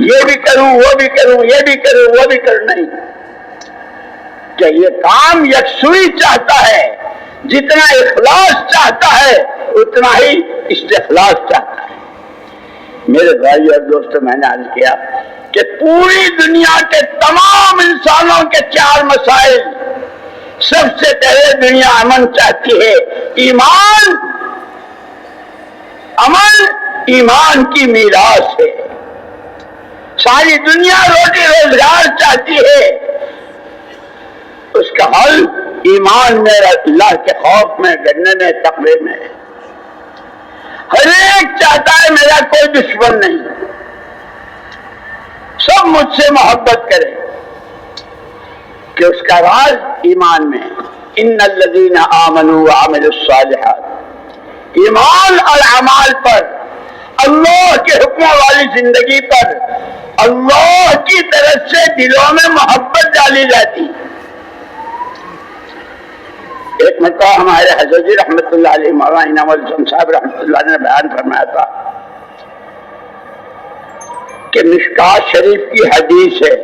یہ بھی کروں وہ بھی کروں، یہ بھی کروں وہ بھی کروں۔ نہیں، کہ یہ کام یکسوئی چاہتا ہے، جتنا اخلاص چاہتا ہے اتنا ہی استخلاص چاہتا ہے۔ میرے بھائی اور دوستوں، میں نے عرض کیا کہ پوری دنیا کے تمام انسانوں کے چار مسائل، سب سے پہلے دنیا امن چاہتی ہے، ایمان، امن ایمان کی میراث ہے۔ ساری دنیا روٹی روزگار چاہتی ہے، اس کا حل ایمان میں، اللہ کے خوف میں، ڈرنے میں، تقوی میں۔ ہر ایک چاہتا ہے میرا کوئی دشمن نہیں، سب مجھ سے محبت کرے، کہ اس کا راز ایمان میں۔ ان الذین آمنوا وعملوا الصالحات، ایمان اور اعمال پر، اللہ کے حکموں والی زندگی پر اللہ کی طرف سے دلوں میں محبت ڈالی جاتی۔ ایک مرتبہ ہمارے حضرت جی رحمت اللہ علیہ، مولانا انعام الحسن صاحب رحمت اللہ علیہ نے بیان فرمایا تھا کہ مشکات شریف کی حدیث ہے،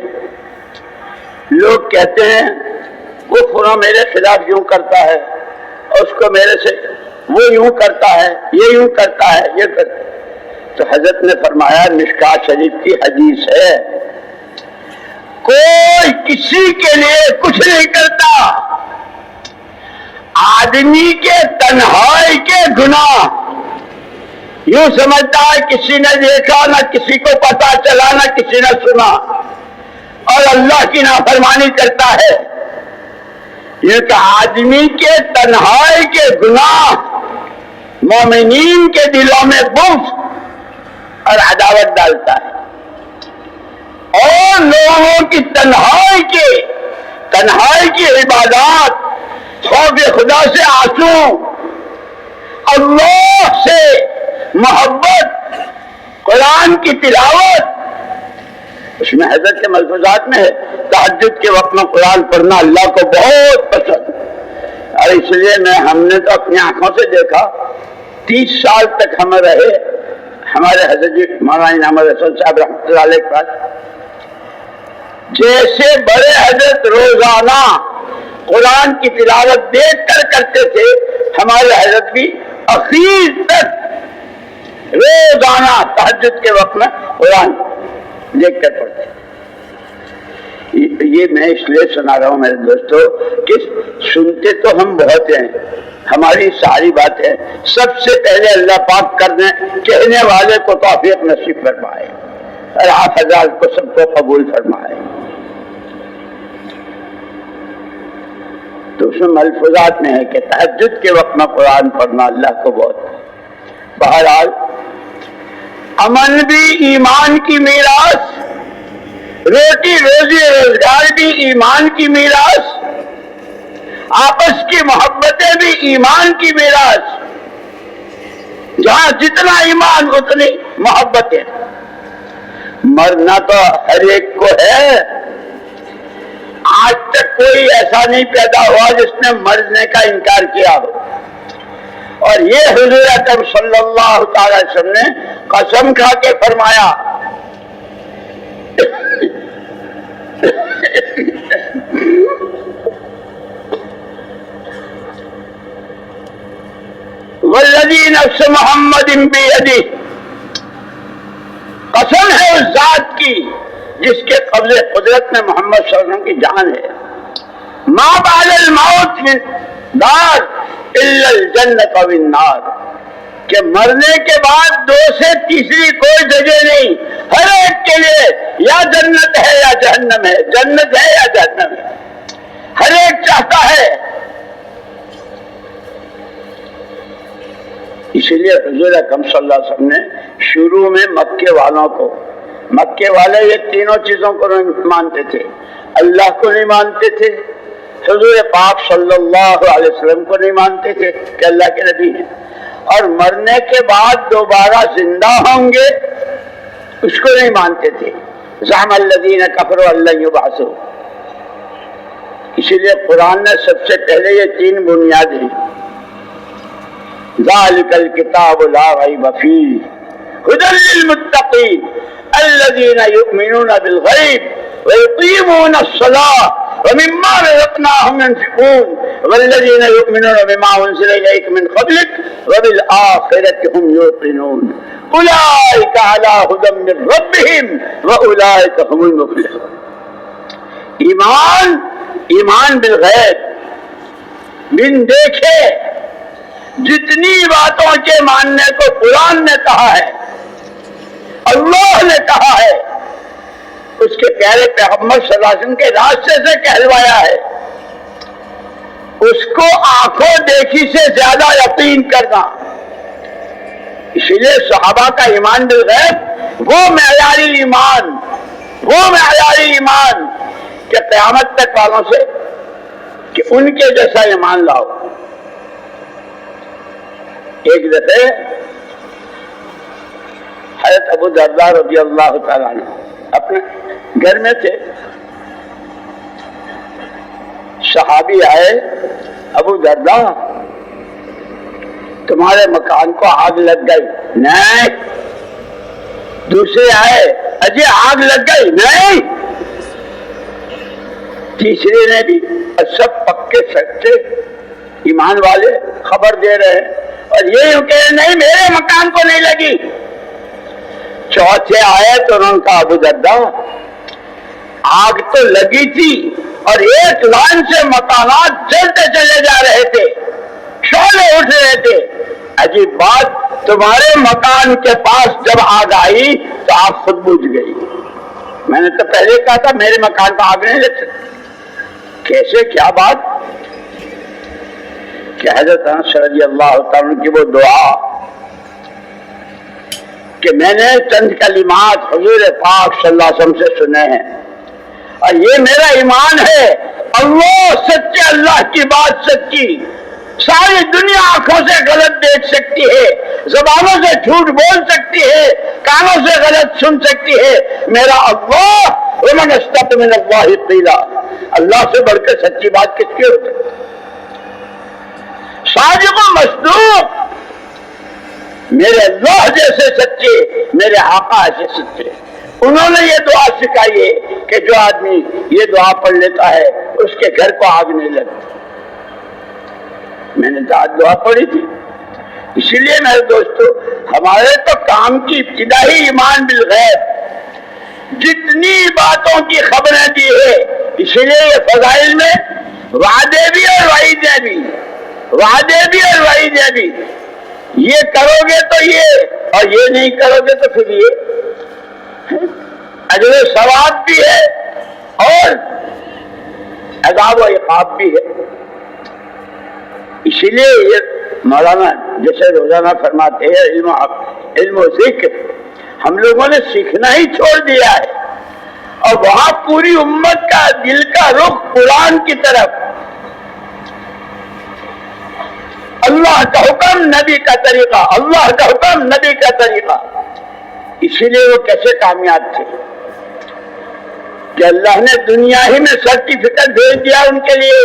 لوگ کہتے ہیں وہ فلاں میرے خلاف یوں کرتا ہے، اور اس کو میرے سے وہ یوں کرتا ہے، یہ یوں کرتا ہے، یہ کرتا ہے۔ تو حضرت نے فرمایا مشکات شریف کی حدیث ہے، کوئی کسی کے لیے کچھ نہیں کرتا، آدمی کے تنہائی کے گناہ یوں سمجھتا ہے کسی نے دیکھا، نہ کسی کو پتا چلا، نہ کسی نے سنا، اور اللہ کی نافرمانی کرتا ہے۔ یہ کہ آدمی کے تنہائی کے گناہ مومنین کے دلوں میں بغض اور عداوت ڈالتا ہے، اور لوگوں کی تنہائی کی عبادات، خوف خدا سے آنسو، اللہ سے محبت، قرآن کی تلاوت، اس میں حضرت کے ملفوظات میں ہے تہجد کے وقت میں قرآن پڑھنا اللہ کو بہت پسند، اور اس لیے ہم نے تو اپنی آنکھوں سے دیکھا، 30 سال تک ہم رہے ہمارے حضرت جی مولانا انعام الحسن صاحب رحمۃ اللہ علیہ کے پاس، جیسے بڑے حضرت روزانہ قرآن کی تلاوت دیکھ کر کرتے تھے، ہمارے حضرت بھی اخیر تک روزانہ تہجد کے وقت میں قرآن دیکھ کر پڑھتے تھے۔ یہ میں اس لیے سنا رہا ہوں میرے دوستو کہ سنتے تو ہم بہت ہیں، ہماری ساری باتیں سب سے پہلے اللہ پاک کہنے والے کو توفیق نصیب فرمائے، اور آپ حضرات کو سب کو قبول فرمائے۔ تو اس میں ملفوظات میں ہے کہ تہجد کے وقت میں قرآن پڑھنا اللہ کو بہت۔ بہرحال امن بھی ایمان کی میراث، روٹی روزی روزگار بھی ایمان کی میراث، آپس کی محبتیں بھی ایمان کی میراث۔ جہاں جتنا ایمان اتنی محبتیں. مرنا تو ہر ایک کو ہے. آج تک کوئی ایسا نہیں پیدا ہوا جس نے مرنے کا انکار کیا ہو. اور یہ حضور اکرم صلی اللہ تعالی وسلم نے قسم کھا کے فرمایا والذی نفس محمد بیدہ، قسم ہے اس ذات کی جس کے قبضے قدرت میں محمد صلی اللہ علیہ وسلم کی جان ہے. ما بعد الموت من دار الا الجنت والنار، کہ مرنے کے بعد دو سے تیسری کوئی جگہ نہیں، ہر ایک کے لیے یا جنت ہے یا جہنم ہے، جنت ہے یا جہنم ہے، ہر ایک چاہتا ہے. اسی لیے حضور اکرم صلی اللہ علیہ وسلم نے شروع میں مکے والوں کو، مکے والے یہ تینوں چیزوں کو نہیں مانتے تھے. اللہ کو نہیں مانتے تھے، حضور پاک صلی اللہ علیہ وسلم کو نہیں مانتے تھے کہ اللہ کے نبی ہیں، اور مرنے کے بعد دوبارہ زندہ ہوں گے اس کو نہیں مانتے تھے. زعم الذین کفروا ان لن یبعثوا. اسی لیے قرآن نے سب سے پہلے یہ تین بنیادیں، ذالک الکتاب لا ریب فیہ ھدی للمتقین الذین یؤمنون بالغیب ویقیمون الصلاۃ ومما رزقناهم ينفقون والذین یؤمنون بما انزل الیک من قبلک وبالآخرۃ هم یوقنون اولئک علی ھدی من ربہم واولئک هم المفلحون. ایمان بالغیب، بن دیکھے جتنی باتوں کے ماننے کو قرآن نے کہا ہے، اللہ نے کہا ہے، اس کے پیارے پیغمبر صلی اللہ علیہ وسلم کے راستے سے کہلوایا ہے، اس کو آنکھوں دیکھی سے زیادہ یقین کرنا. اسی لیے صحابہ کا ایمان بالغیب وہ معیاری ایمان کہ قیامت تک والوں سے کہ ان کے جیسا ایمان لاؤ. ایک دفعہ حضرت ابو درداء رضی اللہ تعالیٰ عنہ اپنے گھر میں تھے. صحابی آئے، ابو درداء تمہارے مکان کو آگ لگ گئی. نہیں. دوسرے آئے، اجے آگ لگ گئی. نہیں. تیسرے نے بھی، سب پکے سچے ایمان والے خبر دے رہے ہیں، اور یہ یوں کہ نہیں میرے مکان کو نہیں لگی. چوتھے آئے تو انہوں نے کہا ابو درداء آگ تو لگی تھی اور ایک لائن سے مکانات جلتے چلے جا رہے تھے، شعلے اٹھ رہے تھے. عجیب بات، تمہارے مکان کے پاس جب آگ آئی تو آگ خود بجھ گئی. میں نے تو پہلے کہا تھا میرے مکان کو آگ نہیں لگ سکتی. کیسے، کیا بات؟ کہ حضرت انس رضی اللہ تعالیٰ کی وہ دعا کہ میں نے چند کلمات حضور پاک صلی اللہ علیہ وسلم سے سنے ہیں، اور یہ میرا ایمان ہے، اللہ سچے، اللہ کی بات سچی. ساری دنیا آنکھوں سے غلط دیکھ سکتی ہے، زبانوں سے جھوٹ بول سکتی ہے، کانوں سے غلط سن سکتی ہے، میرا اللہ ومن اصدق من اللہ قیلا، اللہ سے بڑھ کر سچی بات کس کی ہوتی ہے؟ صادق و مصدوق، میرے اللہ جیسے سچے، میرے آقا ایسے سچے. انہوں نے یہ دعا سکھائی ہے کہ جو آدمی یہ دعا پڑھ لیتا ہے اس کے گھر کو آگ نہیں لگتی. میں نے دعا پڑھی تھی. اسی لیے میرے دوستو، ہمارے تو کام کی ابتدا ہی ایمان بالغیب، جتنی باتوں کی خبریں دی ہے. اسی لیے یہ فضائل میں وعدے بھی اور وعیدیں بھی، وعدے بھی اور وعیدیں بھی. یہ کرو گے تو یہ، اور یہ نہیں کرو گے تو پھر یہ. اجر و ثواب بھی ہے اور عذاب و عقاب بھی ہے. اسی لیے یہ مولانا جیسے روزانہ فرماتے ہیں علم و ذکر ہم لوگوں نے سیکھنا ہی چھوڑ دیا ہے، اور وہاں پوری امت کا دل کا رخ قرآن کی طرف. اللہ کا حکم نبی کا طریقہ، اللہ کا حکم نبی کا طریقہ. اسی لیے وہ کیسے کامیاب تھے کہ اللہ نے دنیا ہی میں سرٹیفکیٹ بھیج دیا ان کے لیے.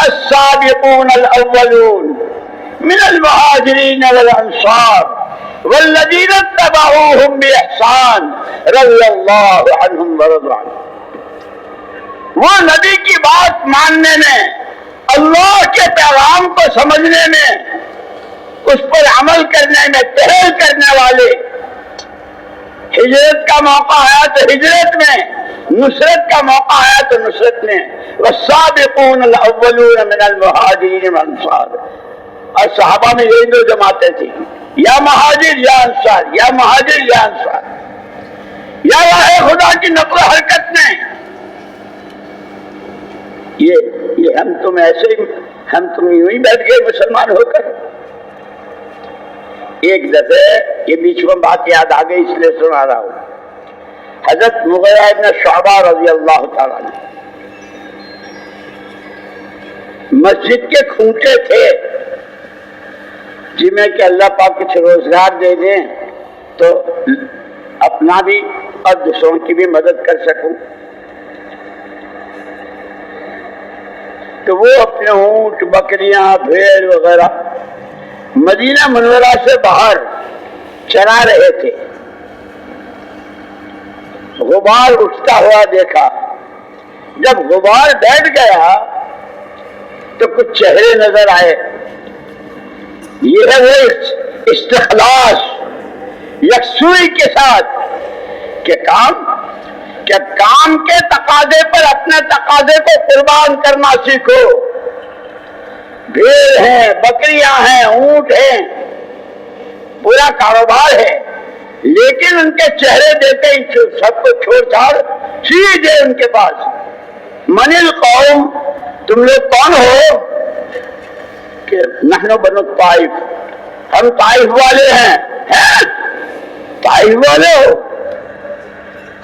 السابقون الاولون من المہاجرین والانصار والذین اتبعوهم بإحسان رضی اللہ عنہم ورضوا عنہ. وہ نبی کی بات ماننے میں، اللہ کے پیغام کو سمجھنے میں، اس پر عمل کرنے میں پہل کرنے والے، ہجرت کا موقع آیا تو ہجرت میں، نصرت کا موقع آیا تو نصرت میں. والسابقون الاولون من المہاجرین والانصار. اور صحابہ میں یہی دو جماعتیں تھیں، یا مہاجر یا انصار، یا مہاجر یا انصار، یا راہ خدا کی نقل و حرکت میں. یہ ہم تم ایسے ہی، ہم تم یوں ہی بیٹھ گئے مسلمان ہو کر. ایک دفعہ یہ بیچ میں بات یاد آ گئی اس لیے سنا رہا ہوں. حضرت مغیرہ ابن شعبہ رضی اللہ تعالیٰ عنہ مسجد کے کھونٹے تھے، جن میں کہ اللہ پاک کچھ روزگار دے دیں تو اپنا بھی اور دوسروں کی بھی مدد کر سکوں. تو وہ اپنے اونٹ، بکریاں، بھیڑ وغیرہ مدینہ منورہ سے باہر چرا رہے تھے. غبار اٹھتا ہوا دیکھا. جب غبار بیٹھ گیا تو کچھ چہرے نظر آئے. یہ ہے وہ استخلاص، یکسوئی کے ساتھ کہ کام کے تقاضے پر اپنے تقاضے کو قربان کرنا سیکھو. بھیڑ ہیں، بکریاں ہیں، اونٹ ہیں، پورا کاروبار ہے، لیکن ان کے چہرے دیکھتے ہی سب کو چھوڑ چھاڑ سیدھے ان کے پاس. من القوم، تم لوگ کون ہو؟ کہ نحن بنو طائف، ہم طائف والے ہیں. طائف والے ہو؟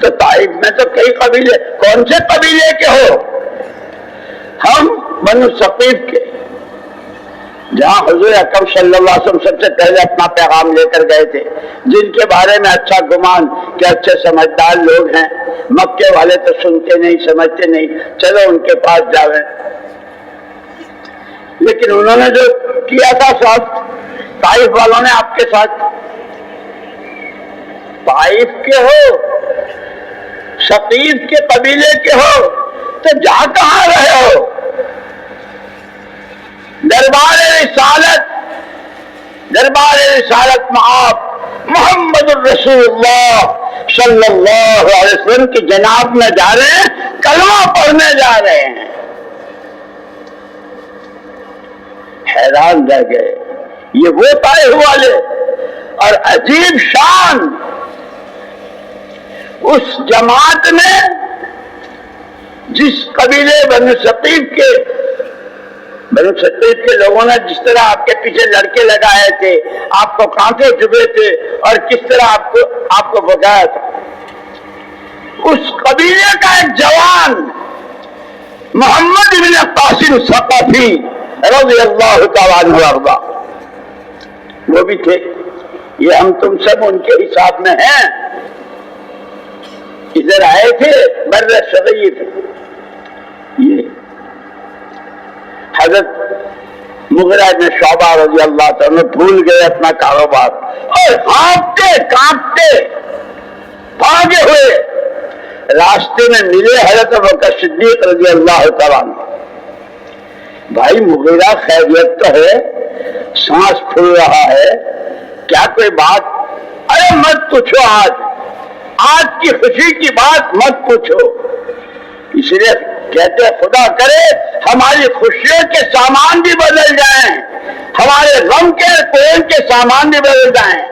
تو طائف میں تو کئی قبیلے، کون سے قبیلے کے ہو؟ ہم بنو ثقیف کے، جہاں حضور اکرم صلی اللہ علیہ وسلم سب سے پہلے اپنا پیغام لے کر گئے تھے، جن کے بارے میں اچھا گمان کہ اچھے سمجھدار لوگ ہیں. مکے والے تو سنتے نہیں، سمجھتے نہیں، چلو ان کے پاس جاویں. لیکن انہوں نے جو کیا تھا ساتھ طائف والوں نے آپ کے ساتھ، طائف کے ہو، ثقیف کے قبیلے کے ہو، تو جا کہاں رہے ہو؟ دربار رسالت میں آپ محمد الرسول اللہ صلی اللہ علیہ وسلم کی جناب میں جا رہے ہیں، کلمہ پڑھنے جا رہے ہیں. حیران رہ گئے. یہ وہ طائف والے، اور عجیب شان اس جماعت میں جس قبیلے بنو ثقیف کے لوگوں نے جس طرح آپ کے پیچھے لڑکے لگائے تھے، آپ کو کانٹے چبھے تھے اور کس طرح آپ کو بگایا تھا، اس قبیلے کا ایک جوان محمد بن قاسم ثقفی رضی اللہ تعالیٰ عنہ وارضا، وہ بھی تھے. یہ ہم تم سب ان کے حساب میں ہیں. ادھر آئے تھے بر صغیر. یہ حضرت مغیرہ بن شعبہ رضی اللہ تعالیٰ بھول گئے اپنا کاروبار اور ہانپتے کانپتے بھاگے ہوئے راستے میں ملے حضرت ابوبکر صدیق رضی اللہ تعالیٰ. بھائی مغیرہ خیریت تو ہے؟ سانس پھول رہا ہے، کیا کوئی بات؟ ارے مت پوچھو، آج کی خوشی کی بات مت پوچھو. اس لیے کہتے خدا کرے ہماری خوشیوں کے سامان بھی بدل جائیں، ہمارے غم کے کوئل کے سامان بھی بدل جائیں.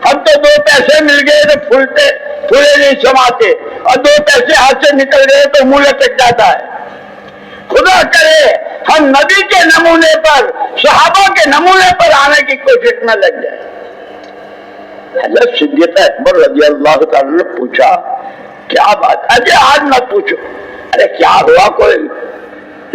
ہم تو 2 پیسے مل گئے تو پھولے نہیں سماتے، اور 2 پیسے ہاتھ سے نکل گئے تو منہ لٹک جاتا ہے. خدا کرے ہم نبی کے نمونے پر، صحابہ کے نمونے پر آنے کی کوشش نہ لگ جائے. حضرت صدیق اکبر رضی اللہ تعالیٰ نے پوچھا کیا بات؟ اجے آج نہ پوچھو. ارے کیا ہوا؟ کوئی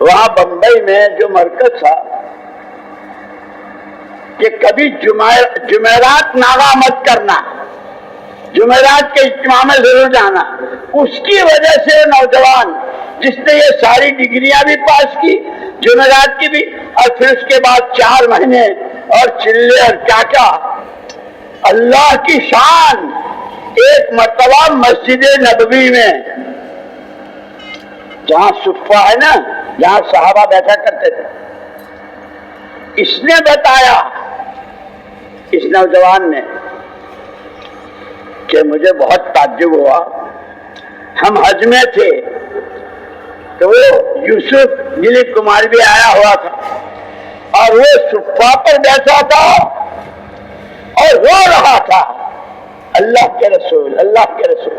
وہاں بمبئی میں جو مرکز تھا کہ کبھی جمعرات ناغا مت کرنا، جمعرات کے اجتماع میں ضرور جانا، اس کی وجہ سے نوجوان جس نے یہ ساری ڈگریاں بھی پاس کی، جمعرات کی بھی، اور پھر اس کے بعد 4 مہینے اور چلے اور کیا کیا، اللہ کی شان، ایک مرتبہ مسجد نبوی میں جہاں صفہ ہے نا، جہاں صحابہ بیٹھا کرتے تھے، اس نے بتایا، اس نوجوان نے، کہ مجھے بہت تعجب ہوا، ہم حج میں تھے تو وہ یوسف دلیپ کمار بھی آیا ہوا تھا اور وہ صفہ پر بیٹھا تھا اور رو رہا تھا، اللہ کے رسول، اللہ کے رسول۔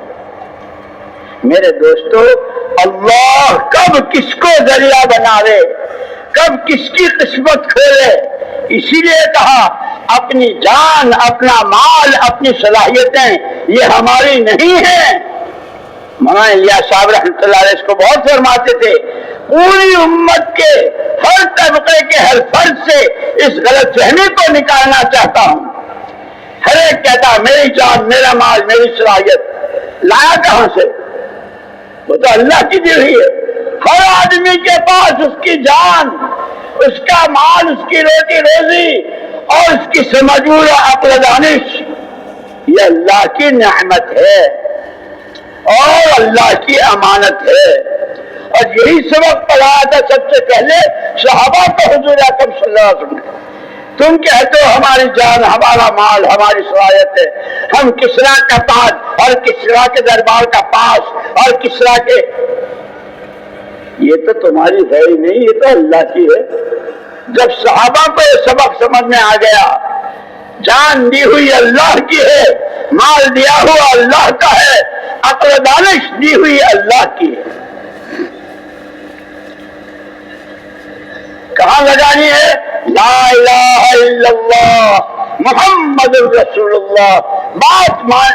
میرے دوستو، اللہ کب کس کو ذریعہ بناوے، کب کس کی قسمت کھولے، اسی لیے کہا اپنی جان، اپنا مال، اپنی صلاحیتیں یہ ہماری نہیں ہیں۔ مولانا الیاس صاحب رحمۃ اللہ علیہ اس کو بہت فرماتے تھے، پوری امت کے ہر طبقے کے ہر فرد سے اس غلط فہمی کو نکالنا چاہتا ہوں۔ ہر ایک کہتا میری جان، میرا مال، میری صلاحیت، لایا کہاں سے؟ وہ تو اللہ کی دی ہوئی ہے۔ ہر آدمی کے پاس اس کی جان، اس کا مال، اس کی روٹی روزی اور اس کی سمجھ و عقل و دانش، یہ اللہ کی نعمت ہے اور اللہ کی امانت ہے۔ اور یہی سبق پڑھایا تھا سب سے پہلے صحابہ کو حضور اکرم صلی اللہ علیہ وسلم نے۔ تم کہتے ہو ہماری جان، ہمارا مال، ہماری صلاحیت ہے، ہم کسریٰ کا تاج اور کسریٰ کے دربار کا پاس اور کسریٰ کے، یہ تو تمہاری ہے ہی نہیں، یہ تو اللہ کی ہے۔ جب صحابہ کو یہ سبق سمجھ میں آ گیا، جان دی ہوئی اللہ کی ہے، مال دیا ہوا اللہ کا ہے، عقل و دانش دی ہوئی اللہ کی ہے، کہاں لگانی ہے؟ لا الہ الا اللہ محمد الرسول اللہ۔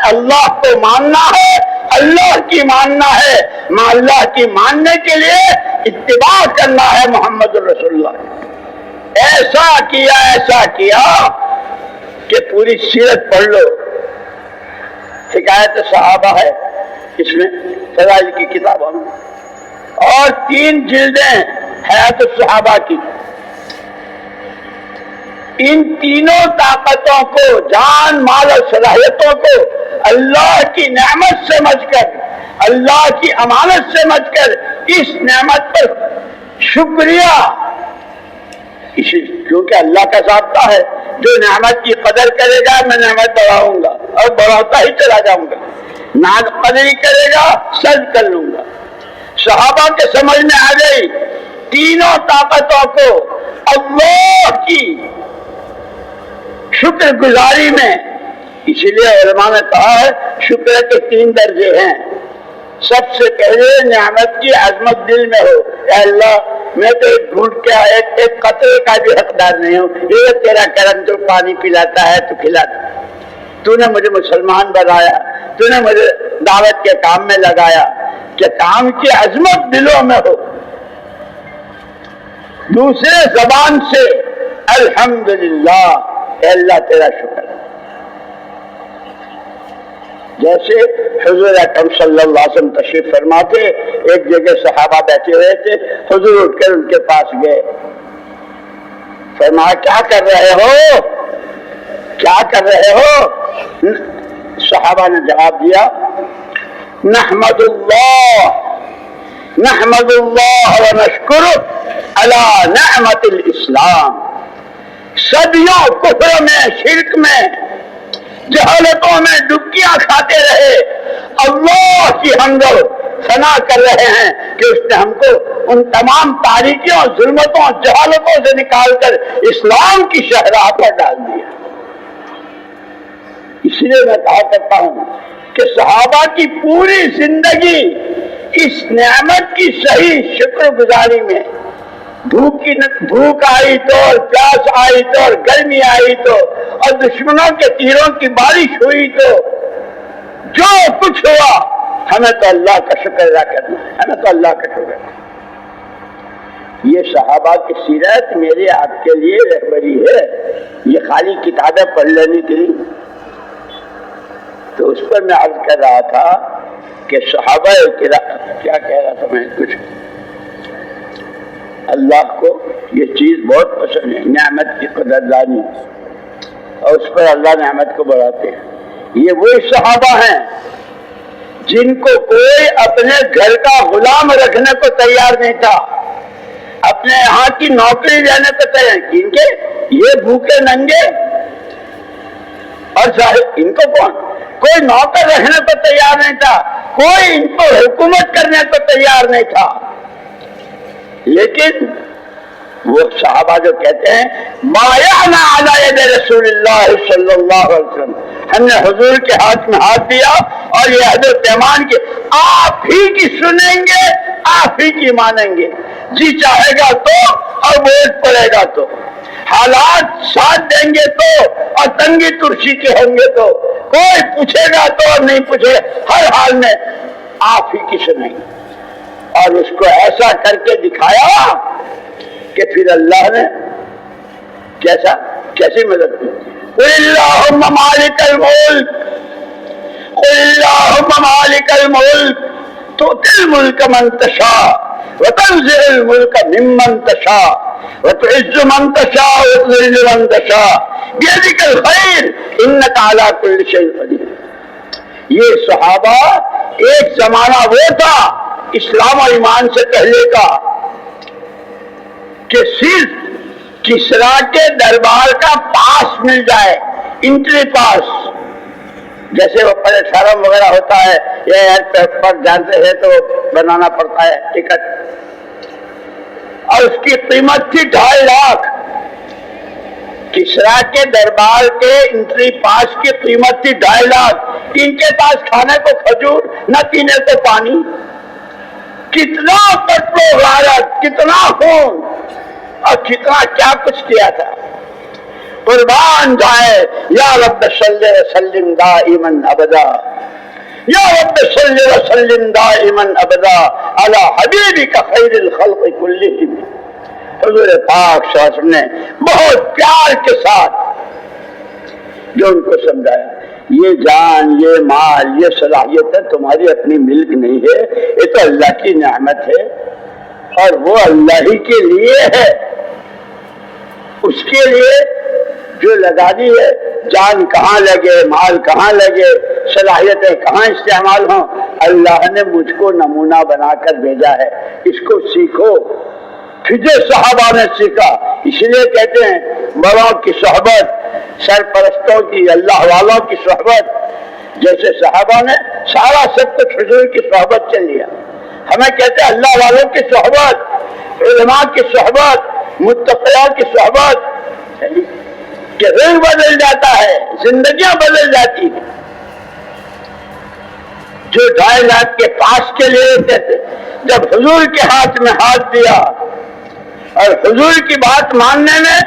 اللہ کو ماننا ہے، اللہ کی ماننا ہے، اللہ کی ماننے کے لیے اتباع کرنا ہے محمد الرسول اللہ۔ ایسا کیا کہ پوری سیرت پڑھ لو، حکایت صحابہ ہے اس میں، فضائل کی کتابوں میں، اور 3 جلدیں حیات الصحابہ کی۔ ان تینوں طاقتوں کو، جان، مال اور صلاحیتوں کو اللہ کی نعمت سمجھ کر، اللہ کی امانت سمجھ کر اس نعمت پر شکریہ، کیونکہ اللہ کا ضابطہ ہے، جو نعمت کی قدر کرے گا میں نعمت بڑھاؤں گا اور بڑھاتا ہی چلا جاؤں گا، نہ قدری کرے گا سلب کر لوں گا۔ صحابہ کے سمجھ میں آ گئی تینوں طاقتوں کو اللہ کی شکر گزاری میں، اسی لیے علماء نے کہا ہے شکر کے 3 درجے ہیں۔ سب سے پہلے نعمت کی عظمت دل میں ہو، اے اللہ میں تو ایک گھونٹ کا، ایک قطرے کا بھی حقدار نہیں ہوں، یہ تیرا کرم، تو پانی پلاتا ہے تو کھلاتا ہے، تو نے مجھے مسلمان بنایا، تو نے مجھے دعوت کے کام میں لگایا، کہ کام کی عظمت دلوں میں ہو۔ دوسرے زبان سے الحمدللہ، اے اللہ تیرا شکر۔ جیسے حضور اکرم صلی اللہ علیہ وسلم تشریف فرماتے، ایک جگہ صحابہ بیٹھے ہوئے تھے، حضور اٹھ کر ان کے پاس گئے، فرمایا کیا کر رہے ہو، کیا کر رہے ہو؟ صحابہ نے جواب دیا نحمد اللہ ونشکرہ علی نعمت الاسلام۔ صدیوں کفر میں، شرک میں، جہالتوں میں ڈبکیاں کھاتے رہے، اللہ کی حمد و ثنا کر رہے ہیں کہ اس نے ہم کو ان تمام تاریکیوں، ظلمتوں، جہالتوں سے نکال کر اسلام کی شاہراہ پر ڈال دیا۔ اس لیے میں کہا کرتا ہوں کہ صحابہ کی پوری زندگی اس نعمت کی صحیح شکر گزاری میں، بھوک آئی تو اور پیاس آئی تو اور گرمی آئی تو اور دشمنوں کے تیروں کی بارش ہوئی تو جو کچھ ہوا، ہمیں تو اللہ کا شکر ادا کرنا ہے، ہمیں تو اللہ کا شکر۔ یہ صحابہ کی سیرت میرے آپ کے لیے رہبری ہے، یہ خالی کتابیں پڑھ لینے کے لیے۔ تو اس پر میں عرض کر رہا تھا کہ صحابہ کیا کہہ رہا تھا میں کچھ، اللہ کو یہ چیز بہت پسند ہے، نعمت کی قدردانی، اور اس پر اللہ نعمت کو بڑھاتے ہیں۔ یہ وہی صحابہ ہیں جن کو کوئی اپنے گھر کا غلام رکھنے کو تیار نہیں تھا، اپنے یہاں کی نوکری دینے کو تیار، ان کے یہ بھوکے ننگے، اور ظاہر ان کو کون، کوئی نوکر رہنے کو تیار نہیں تھا، کوئی ان کو حکومت کرنے کو تیار نہیں تھا، لیکن وہ صحابہ جو کہتے ہیں بایعنا علی ید رسول اللہ صلی اللہ علیہ وسلم، ہم نے حضور کے ہاتھ میں ہاتھ دیا اور یہ عہد و پیمان کے آپ ہی کی سنیں گے، آپ ہی کی مانیں گے، جی چاہے گا تو اور بوجھ پڑے گا تو، حالات ساتھ دیں گے تو اور تنگی ترشی کے ہوں گے تو، کوئی پوچھے گا تو اور نہیں پوچھے گا، ہر حال میں آپ ہی کی سنیں گے۔ اور اس کو ایسا کر کے دکھایا کہ پھر اللہ نے کیسی مدد کی، قل اللہم مالک الملک، قل اللہم مالک الملک تؤتی الملک من تشاء وتنزع الملک ممن تشاء وتعز من تشاء وتذل من تشاء بیدک الخیر انک علی کل شیء قدیر۔ یہ صحابہ ایک زمانہ وہ تھا اسلام اور ایمان سے پہلے کا کہ صرف کسریٰ کے دربار کا پاس مل جائے، انٹری پاس، جیسے وہ پلیٹفارم وغیرہ ہوتا ہے یا ایئرپورٹ پر جانتے ہیں تو بنانا پڑتا ہے ٹکٹ، اور اس کی قیمت تھی 2.5 لاکھ۔ کسریٰ کے دربار کے انٹری پاس کی قیمت تھی 2.5 لاکھ۔ ان کے پاس کھانے کو کھجور نہ پینے کو پانی، کتنا قتل و غارت، کتنا خون اور کتنا کیا کچھ کیا تھا۔ قربان جائے یا رب صلی وسلم دائما ابدا، یا رب صلی وسلم دائما ابدا علی حبیبک خیر الخلق کلہم۔ حضور پاک صلی اللہ علیہ وسلم نے بہت پیار کے ساتھ جو ان کو سمجھایا، یہ جان، یہ مال، یہ صلاحیت ہے تمہاری اپنی ملک نہیں ہے، یہ تو اللہ کی نعمت ہے اور وہ اللہ ہی کے لیے ہے، اس کے لیے جو لگا دی ہے، جان کہاں لگے، مال کہاں لگے، صلاحیتیں کہاں استعمال ہوں، اللہ نے مجھ کو نمونہ بنا کر بھیجا ہے، اس کو سیکھو۔ پھر صحابہ نے سیکھا، اس لیے کہتے ہیں بڑوں کی صحبت، سرپرستوں کی، اللہ والوں کی صحبت، جیسے صحابہ نے سارا سب کچھ حضور کی صحبت چل لیا، ہمیں کہتے ہیں اللہ والوں کی صحبت، علماء کی صحبت، متقیوں کی صحبت، کہ رنگ بدل جاتا ہے، زندگیاں بدل جاتی ہیں۔ جو 2.5 لاکھ کے پاس کے لیے کہتے، جب حضور کے ہاتھ میں ہاتھ دیا اور حضور کی بات ماننے میں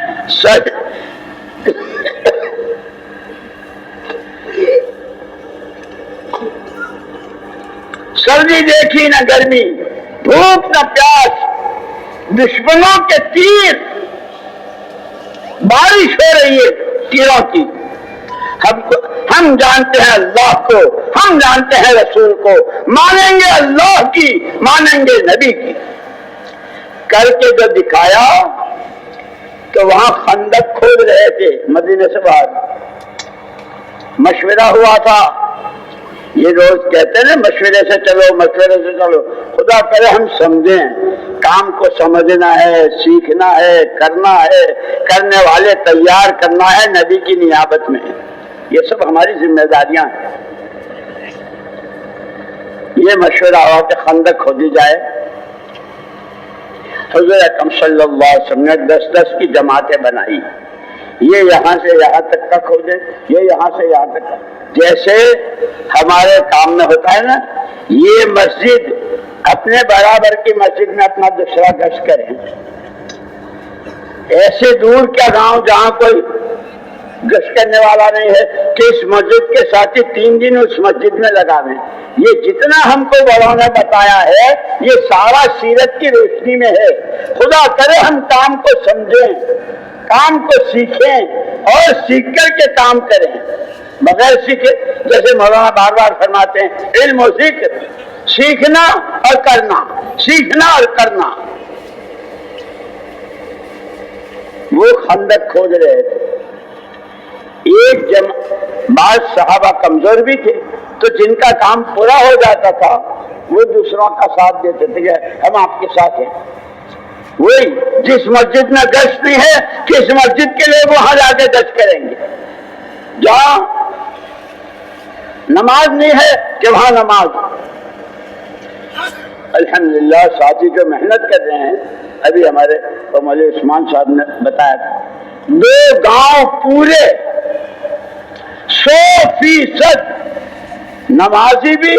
سردی دیکھی نہ گرمی، بھوک نہ پیاس، دشمنوں کے تیر، بارش ہو رہی ہے تیروں کی، ہم جانتے ہیں اللہ کو، ہم جانتے ہیں رسول کو، مانیں گے اللہ کی، مانیں گے نبی کی، کر کے جو دکھایا تو وہاں خندق کھود رہے تھے مدینے سے باہر، مشورہ ہوا تھا، یہ روز کہتے ہیں نا مشورے سے چلو، مشورے سے چلو، خدا کرے ہم سمجھیں، کام کو سمجھنا ہے، سیکھنا ہے، کرنا ہے، کرنے والے تیار کرنا ہے نبی کی نیابت میں، یہ سب ہماری ذمہ داریاں ہیں۔ یہ مشورہ ہوا کہ خندق کھودی جائے، حضور اکرم صلی اللہ علیہ وسلم نے 10 کی جماعتیں بنائی، یہ یہاں سے یہاں تک کا کھودے، یہ یہاں سے یہاں تک کا، جیسے ہمارے کام میں ہوتا ہے نا، یہ مسجد اپنے برابر کی مسجد میں اپنا دوسرا گشت کریں، ایسے دور کیا گاؤں جہاں کوئی گشت کرنے والا نہیں ہے کہ اس مسجد کے ساتھ 3 دن اس مسجد میں لگاویں۔ یہ جتنا ہم کو بڑوں نے بتایا ہے یہ سارا سیرت کی روشنی میں ہے، خدا کرے ہم کام کو سمجھیں، کام کو سیکھیں اور سیکھ کر کے کام کریں، بغیر سیکھے جیسے مولانا بار بار فرماتے ہیں علم و ذکر، سیکھنا اور کرنا، سیکھنا اور کرنا۔ وہ خندق کھود رہے تھے، بعض صحابہ کمزور بھی تھے تو جن کا کام پورا ہو جاتا تھا وہ دوسروں کا ساتھ دیتے تھے کہ ہم آپ کے ساتھ ہیں۔ وہی جس مسجد میں گشت نہیں ہے کس مسجد کے لیے وہاں جا کے گشت کریں گے، جہاں نماز نہیں ہے کہ وہاں نماز۔ الحمدللہ ساتھی جو محنت کر رہے ہیں، ابھی ہمارے مولوی عثمان صاحب نے بتایا تھا 2 گاؤں پورے 100% نمازی بھی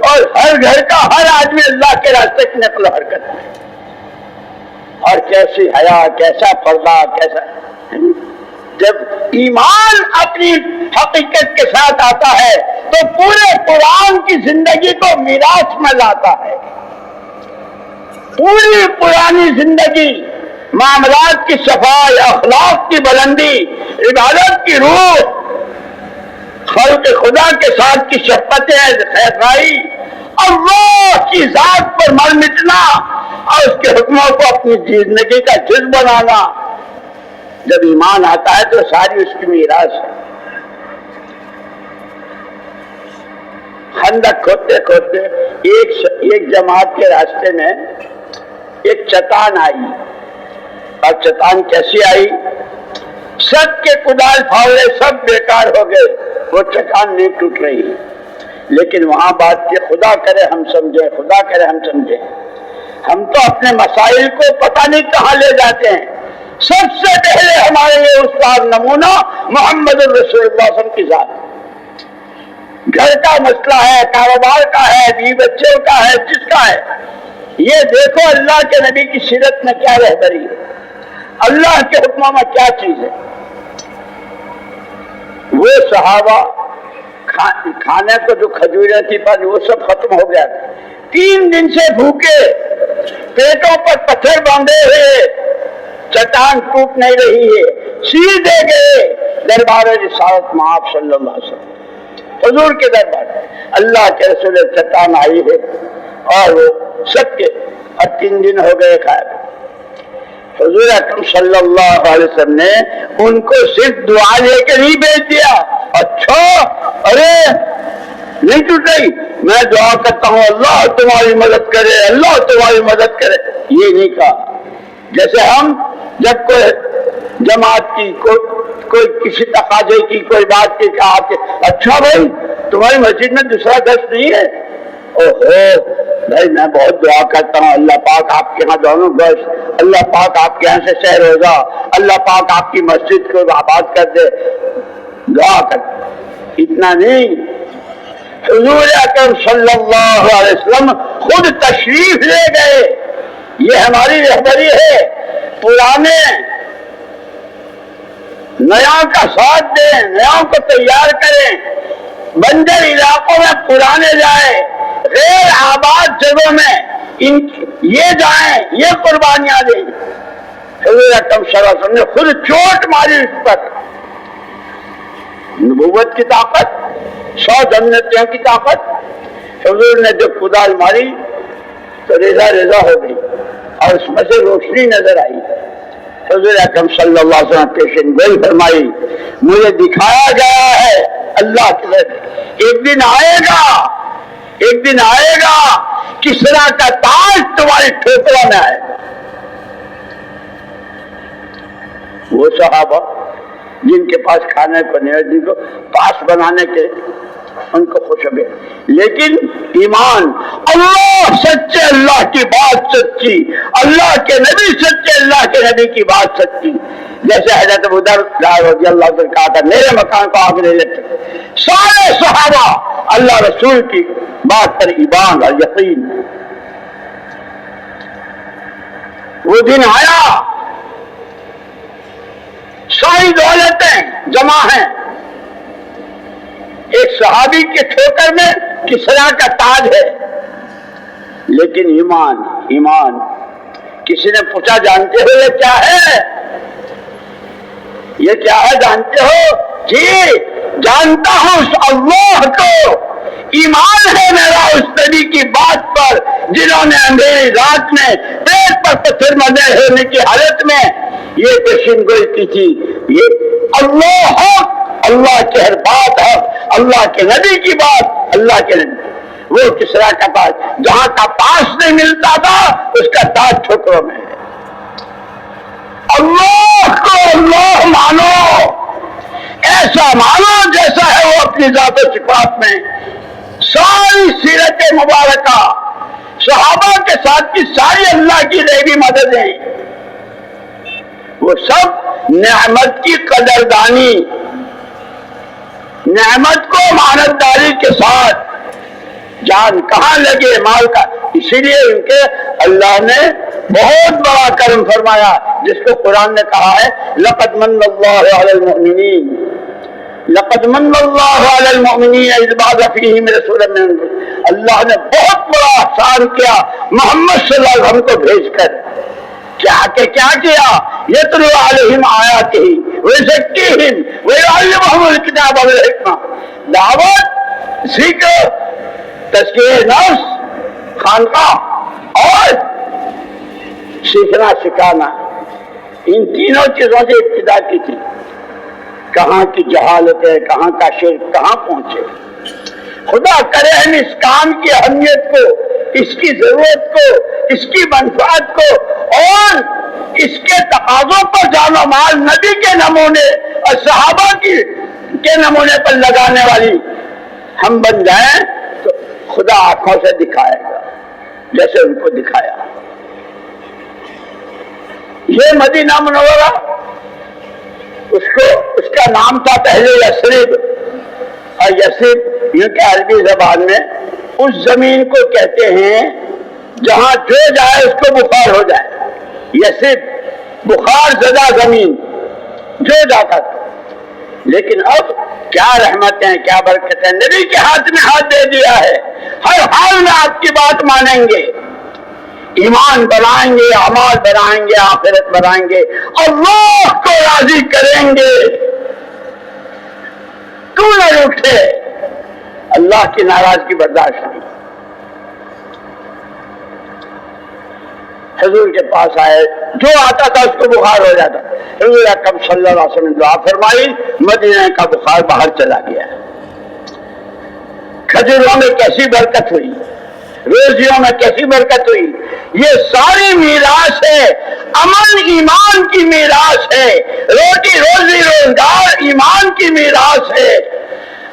اور ہر گھر کا ہر آدمی اللہ کے راستے کی نقل و حرکت ہے۔ اور کیسی حیا، کیسا پردہ، کیسا جب ایمان اپنی حقیقت کے ساتھ آتا ہے تو پورے قرآن کی زندگی کو میراث میں لاتا ہے۔ پوری پرانی زندگی، معاملات کی صفائی، اخلاق کی بلندی، عبادت کی روح، خلق خدا کے ساتھ کی شفقتیں، خیرائی، اللہ کی ذات پر مر مٹنا اور اس کے حکموں کو اپنی زندگی کا جز بنانا، جب ایمان آتا ہے تو ساری اس کی میراث ہے۔ خندق کھودتے کھودتے ایک جماعت کے راستے میں ایک چٹان آئی، اور چٹان کیسی آئی؟ سب کے کدال پھاوڑے سب بیکار ہو گئے، وہ چٹان نہیں ٹوٹ رہی، لیکن وہاں بات کہ خدا کرے ہم سمجھیں، خدا کرے ہم سمجھیں۔ ہم تو اپنے مسائل کو پتہ نہیں کہاں لے جاتے ہیں۔ سب سے پہلے ہمارے لیے استاد نمونہ محمد الرسول اللہ صلی اللہ علیہ وسلم کی ذات۔ گھر کا مسئلہ ہے، کاروبار کا ہے، بیوی بچوں کا ہے، جس کا ہے، یہ دیکھو اللہ کے نبی کی سیرت میں کیا رہبری ہے، اللہ کے حکموں میں کیا چیز ہے۔ وہ صحابہ کھانے کو جو کھجوریں تھی پر وہ سب ختم ہو گیا، 3 دن سے بھوکے، پیٹوں پر پتھر باندھے ہوئے، چٹان ٹوٹ نہیں رہی ہے، سیدھے گئے دربار رسالت مآب صلی اللہ علیہ وسلم، حضور کے دربار۔ اللہ کے رسول چٹان آئی ہے اور وہ سب کے، اور 3 دن ہو گئے کھائے۔ حضور اکرم صلی اللہ علیہ وسلم نے ان کو صرف دعا لے کے نہیں بھیج دیا، اچھا ارے نہیں ٹوٹ رہی، میں دعا کرتا ہوں اللہ تمہاری مدد کرے، اللہ تمہاری مدد کرے، یہ نہیں کہا۔ جیسے ہم جب کوئی جماعت کی کوئی کسی تقاضے کی کوئی بات کی کہا کہ اچھا بھائی تمہاری مسجد میں دوسرا درس نہیں ہے، اوہو بھائی میں بہت دعا کرتا ہوں اللہ پاک آپ کے ہاں دونوں گوشت، اللہ پاک آپ کے یہاں سے سیر ہوگا، اللہ پاک آپ کی مسجد کو آباد کر دے، دعا کر۔ اتنا نہیں، حضور اکرم صلی اللہ علیہ وسلم خود تشریف لے گئے۔ یہ ہماری رہبری ہے، پرانے نیا کا ساتھ دیں، نیا کو تیار کریں، بنجر علاقوں میں پرانے جائیں، غیر آباد جگہوں میں یہ جائیں، یہ قربانیاں دیں۔ حضور اکرم صلی اللہ علیہ وسلم نے خود چوٹ ماری اس پر، نبوت کی طاقت، 100 جنتوں کی طاقت۔ حضور نے جب کدال ماری تو ریزہ ریزہ ہو گئی اور اس میں سے روشنی نظر آئی۔ حضور اکرم صلی اللہ علیہ وسلم پیشن گوئی فرمائی، مجھے دکھایا گیا ہے اللہ کے لیے ایک دن آئے گا، ایک دن آئے گا کسرا کا تاج تمہاری ٹھوکروں میں آئے گا۔ وہ صحابہ جن کے پاس کھانے کو نہیں، جن کو پاس بنانے کے ان کو خوش ہو گئے، لیکن ایمان، اللہ سچے، اللہ کی بات سچی، اللہ کے نبی سچے، اللہ کے نبی کی بات سچی۔ جیسے حضرت ابو ذر رضی اللہ عنہ کہا تھا میرے مکان کو آگ نہیں لگ سکتے، سارے صحابہ اللہ رسول کی بات پر ایمان اور یقین۔ وہ دن آیا، ساری دولتیں جمع ہیں، ایک صحابی کے ٹھوکر میں کسرا کا تاج ہے، لیکن ایمان، ایمان کسی نے پوچھا جانتے ہو یہ کیا ہے؟ یہ کیا ہے جانتے ہو؟ جی جانتا ہوں اس اللہ کو، ایمان ہے میرا اس نبی کی بات پر جنہوں نے اندھیری رات میں پیٹ پر پتھر مدے ہونے کی حالت میں یہ پیشین گوئی کی تھی۔ یہ اللہ حق، اللہ کی ہر بات حق، اللہ کے نبی کی بات، اللہ کے نبی۔ وہ کسرا کا تاج جہاں کا پاس نہیں ملتا تھا اس کا تاج ٹھوکروں میں ہے۔ اللہ کو اللہ مانو، ایسا مانو جیسا ہے وہ اپنی ذات و صفات میں۔ ساری سیرت مبارکہ، صحابہ کے ساتھ کی ساری اللہ کی غیبی مددیں، وہ سب نعمت کی قدردانی، نعمت کو امانتداری کے ساتھ، جان کہاں لگے مال کا۔ اسی لیے ان کے اللہ نے بہت بڑا کرم فرمایا، جس کو قرآن نے کہا ہے لقد من اللہ علی المؤمنین، لقد من اللہ علی المؤمنین اذ بعث فیہم رسولا من انفسہم۔ اللہ نے بہت بڑا احسان کیا محمد صلی اللہ علیہ وسلم کو بھیج کر۔ کیا کیا؟ یتلو علیہم آیاتہ ویزکیہم ویعلمہم الکتاب والحکمہ، دعوت، ذکر، تزکیہ نفس، خانقاہ اور سیکھنا سکھانا، ان تینوں چیزوں سے ابتدا کی تھی۔ کہاں کی جہالت ہے، کہاں کا شرک کہاں پہنچے۔ خدا کرے ہم اس کام کی اہمیت کو، اس کی ضرورت کو، اس کی منفعت کو اور اس کے تقاضوں پر جان و مال نبی کے نمونے اور صحابہ کے نمونے پر لگانے والی ہم بن جائیں تو خدا آنکھوں سے دکھائے گا جیسے ان کو دکھایا۔ یہ مدینہ منورہ، اس کا نام تھا پہلے یثرب، اور یثرب یوں کہ عربی زبان میں اس زمین کو کہتے ہیں جہاں جو جائے اس کو بخار ہو جائے۔ یثرب بخار زدہ زمین، جو جاتا تھا۔ لیکن اب کیا رحمتیں، کیا برکتیں، نبی کے ہاتھ میں ہاتھ دے دیا ہے۔ ہر حال میں آپ کی بات مانیں گے، ایمان بنائیں گے، اعمال بنائیں گے، آخرت بنائیں گے، اللہ کو راضی کریں گے۔ کیوں نہ اٹھے؟ اللہ کی ناراضگی برداشت نہیں۔ حضور کے پاس آئے، جو آتا تھا اس کو بخار ہو جاتا۔ حضور اکرم صلی اللہ علیہ وسلم نے دعا فرمائی، مدینہ کا بخار باہر چلا گیا۔ کھجوروں میں کیسی برکت ہوئی، روزیوں میں کیسی برکت ہوئی۔ یہ ساری میراث ہے، امن ایمان کی میراث ہے، روٹی روزی روزگار ایمان کی میراث ہے،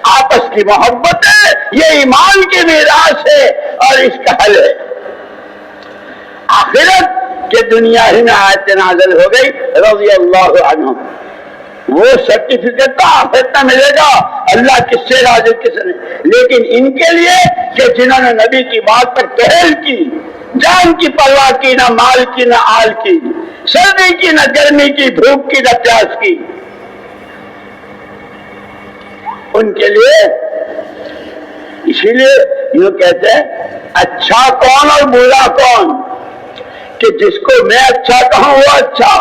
آپس کی محبت ہے، یہ ایمان کی میراث ہے اور اس کا حل ہے۔ آخرت کے دنیا ہی میں آیت نازل ہو گئی رضی اللہ عنہ، وہ سرٹیفکیٹ تو آخرت میں ملے گا، اللہ کس سے راضی کس نے، لیکن ان کے لیے کہ جنہوں نے نبی کی بات پر پہل کی، جان کی پرواہ کی، نہ مال کی نہ آل کی، سردی کی نہ گرمی کی، دھوپ کی نہ پیاس کی، ان کے لیے اسی لیے یوں کہتے ہیں اچھا کون اور برا کون، کہ جس کو میں اچھا کہوں وہ اچھا،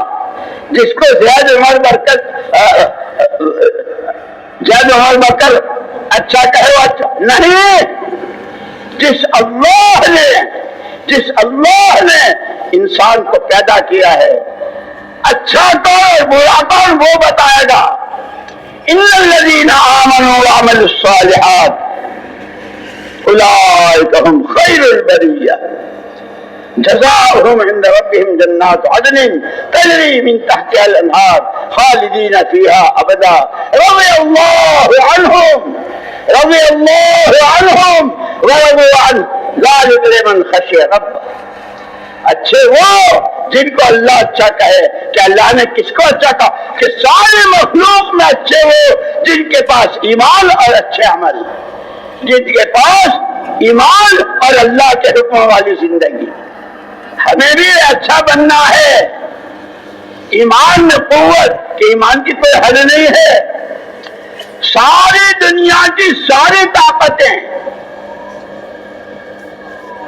جس کو زید عمر بکر اچھا کہے وہ اچھا نہیں۔ جس اللہ نے انسان کو پیدا کیا ہے، اچھا کون اور برا کون وہ بتائے گا۔ ان الذین آمنوا وعملوا الصالحات اولئک هم خیر البریہ جزاؤہم عند ربہم جنات عدن تجری من تحتها الانہار خالدین فیہا ابدا رضی اللہ عنہم ورضوا عنہ ذلک لمن خشی ربہ۔ اچھے وہ جن کو اللہ اچھا کہے، کہ اللہ نے کس کو اچھا کہا؟ کہ سارے مخلوق میں اچھے وہ جن کے پاس ایمان اور اچھے عمل، جن کے پاس ایمان اور اللہ کے حکموں والی زندگی۔ ہمیں بھی اچھا بننا ہے، ایمان میں قوت، کہ ایمان کی کوئی حد نہیں ہے، ساری دنیا کی ساری طاقتیں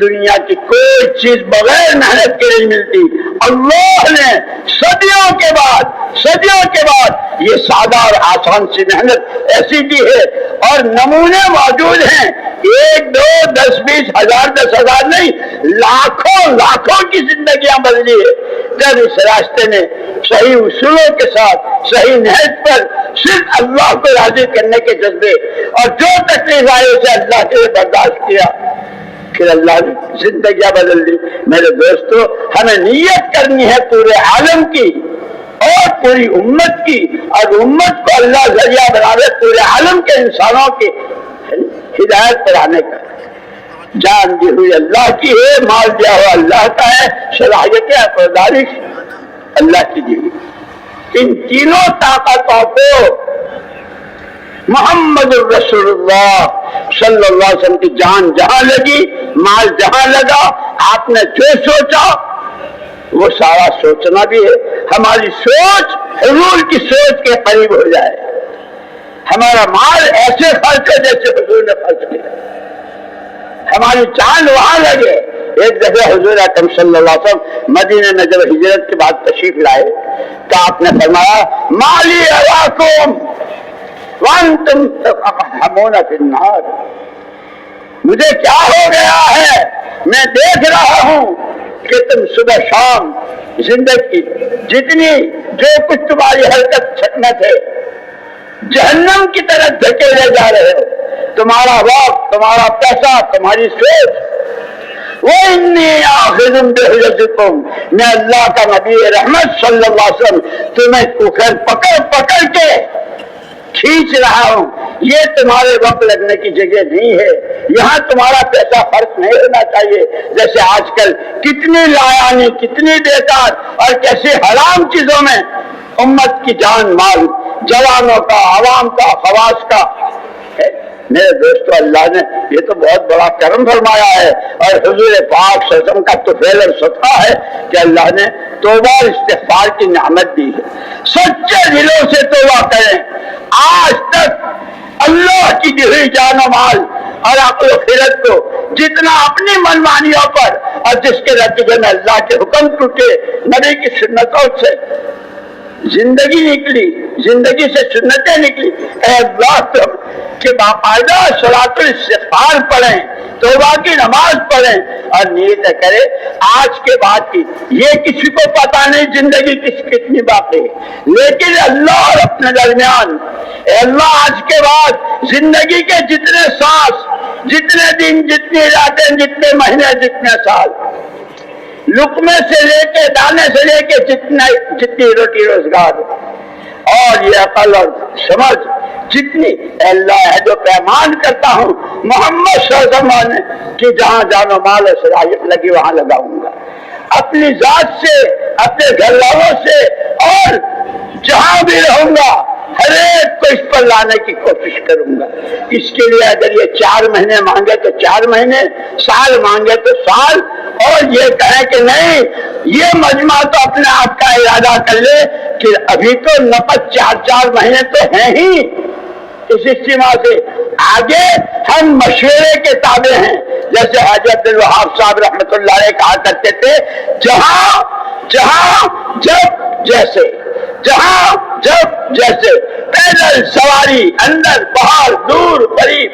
دنیا کی کوئی چیز بغیر محنت کے نہیں ملتی. اللہ نے صدیوں کے بعد یہ سادہ اور آسان سی محنت ایسی کی ہے، اور نمونے موجود ہیں، 1 2 10 20 ہزار 10,000 نہیں، لاکھوں کی زندگیاں بدلی ہے جب اس راستے میں صحیح اصولوں کے ساتھ صحیح نہج پر صرف اللہ کو راضی کرنے کے جذبے اور جو تکلیف آئے اسے اللہ کے لیے برداشت کیا، پھر اللہ نے زندگیاں بدل دی. میرے دوستو، ہمیں نیت کرنی ہے پورے عالم کی اور پوری امت کی، اور امت کو اللہ ذریعہ بناوے پورے عالم کے انسانوں کی ہدایت پر آنے کا. جان دی ہوئی اللہ کی ہے، مال دیا ہوا اللہ کا ہے، صلاحیتیں پردارش اللہ کی دی ہوئی. ان تینوں طاقتوں کو محمد الرسول اللہ صلی اللہ علیہ وسلم کی جان جہاں لگی، مال جہاں لگا، آپ نے جو سوچا وہ سارا سوچنا بھی ہے. ہماری سوچ حضور کی سوچ کے قریب ہو جائے، ہمارا مال ایسے خرچ ہو جیسے حضور نے خرچ کیا، ہماری جان وہاں لگے. ایک دفعہ حضور اکرم صلی اللہ علیہ وسلم مدینے میں جب ہجرت کے بعد تشریف لائے تو آپ نے فرمایا مالی اراکم وانتم تقحمون فی النار، مجھے کیا ہو گیا ہے، میں دیکھ رہا ہوں کہ تم صبح شام زندگی جتنی جو کچھ تمہاری حرکت میں تھے جہنم کی طرف دھکیلے جا رہے ہو. تمہارا وقت، تمہارا پیسہ، تمہاری سوچ. وَإِنِّي آخِذٌ بِحِجَزِكُمْ، میں اللہ کا نبی رحمت صلی اللہ علیہ وسلم تمہیں پکڑ کے کھینچ رہا ہوں. یہ تمہارے وقت لگنے کی جگہ نہیں ہے، یہاں تمہارا پیسہ خرچ نہیں ہونا چاہیے. جیسے آج کل کتنی لایانی، کتنی بیکار اور کیسے حرام چیزوں میں امت کی جان مال، جوانوں کا، عوام کا، خواص کا ہے. میرے دوستو، اللہ نے یہ تو بہت بڑا کرم فرمایا ہے، اور حضور پاک صلی اللہ علیہ وسلم کا تو فعل اور صدقہ ہے کہ اللہ نے توبہ اور استغفار کی نعمت دی ہے. سچے دلوں سے توبہ کریں. آج تک اللہ کی دی ہوئی جان و مال اور عقل و خیرت کو جتنا اپنی منمانیوں پر اور جس کے نتیجے میں اللہ کے حکم ٹوٹے، نبی کی سنتوں سے زندگی نکلی، زندگی سے سنتیں نکلی، اے اللہ تم کہ باقاعدہ صلاۃ الاستغفار پڑھیں، توبہ کی نماز پڑھیں اور نیت کرے آج کے بعد کی. یہ کسی کو پتا نہیں زندگی کتنی باقی ہے، لیکن اللہ اور اپنے درمیان، اے اللہ آج کے بعد زندگی کے جتنے سانس، جتنے دن، جتنی راتیں، جتنے مہینے، جتنے سال، لقمے سے لے کے دانے سے لے کے جتنی روٹی روزگار اور یہ عقل اور سمجھ جتنی، اے اللہ ہے جو پیمان کرتا ہوں محمد صلی اللہ علیہ وسلم کہ جہاں جان و مال و صلاحیت لگی وہاں لگاؤں گا. اپنی ذات سے، اپنے گھر والوں سے اور جہاں بھی رہوں گا ہر ایک کو اس پر لانے کی کوشش کروں گا. اس کے لیے اگر یہ 4 مہینے مانگے تو 4 مہینے، سال مانگے تو سال، اور یہ کہے کہ نہیں یہ مجمع تو اپنے آپ کا ارادہ کر لے کہ ابھی تو نقد 4 مہینے تو ہیں ہی، اس اجتماع سے آگے ہم مشورے کے تابع ہیں. جیسے حاجی عبد الوہاب صاحب رحمۃ اللہ علیہ کہا کرتے تھے جہاں جب جیسے پیدل سواری اندر باہر دور قریب،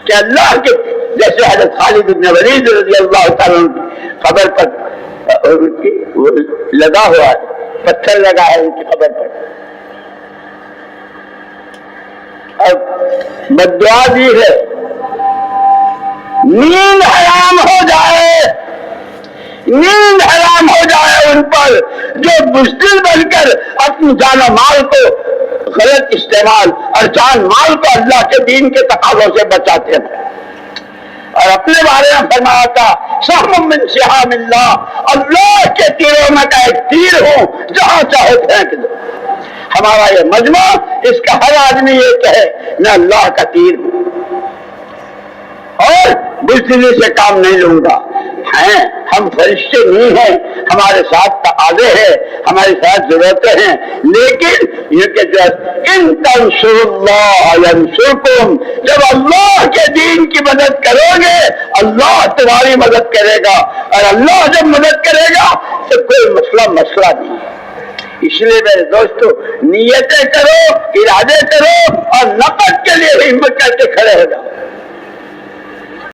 کہ اللہ کے جیسے حضرت خالد بن ولید رضی اللہ تعالیٰ قبر پر لگا ہوا ہے، پتھر لگا ہے ان کی قبر پر، اور بددعا دی ہے نیند حرام ہو جائے ان پر جو بزدل بن کر اپنی جان و مال کو غلط استعمال اور جان مال کو اللہ کے دین کے تقاضوں سے بچاتے ہیں. اور اپنے بارے میں فرمایا تھا سہم من سہام اللہ کے تیروں میں کا ایک تیر ہوں جہاں چاہے پھینک دو. ہمارا یہ مجمع، اس کا ہر آدمی یہ کہے میں اللہ کا تیر ہوں اور بزدلی سے کام نہیں لوں گا. ہیں، ہم فرشتے نہیں ہیں، ہمارے ساتھ تقاضے ہیں، ہمارے ساتھ ضرورتیں ہیں، لیکن یہ کہ ان تنصروا اللہ ینصرکم، جب اللہ کے دین کی مدد کرو گے اللہ تمہاری مدد کرے گا، اور اللہ جب مدد کرے گا تو کوئی مسئلہ نہیں ہے۔ اس لیے میرے دوستو نیتیں کرو، ارادے کرو، اور نقد کے لیے ہمت کر کے کھڑے ہو جاؤ۔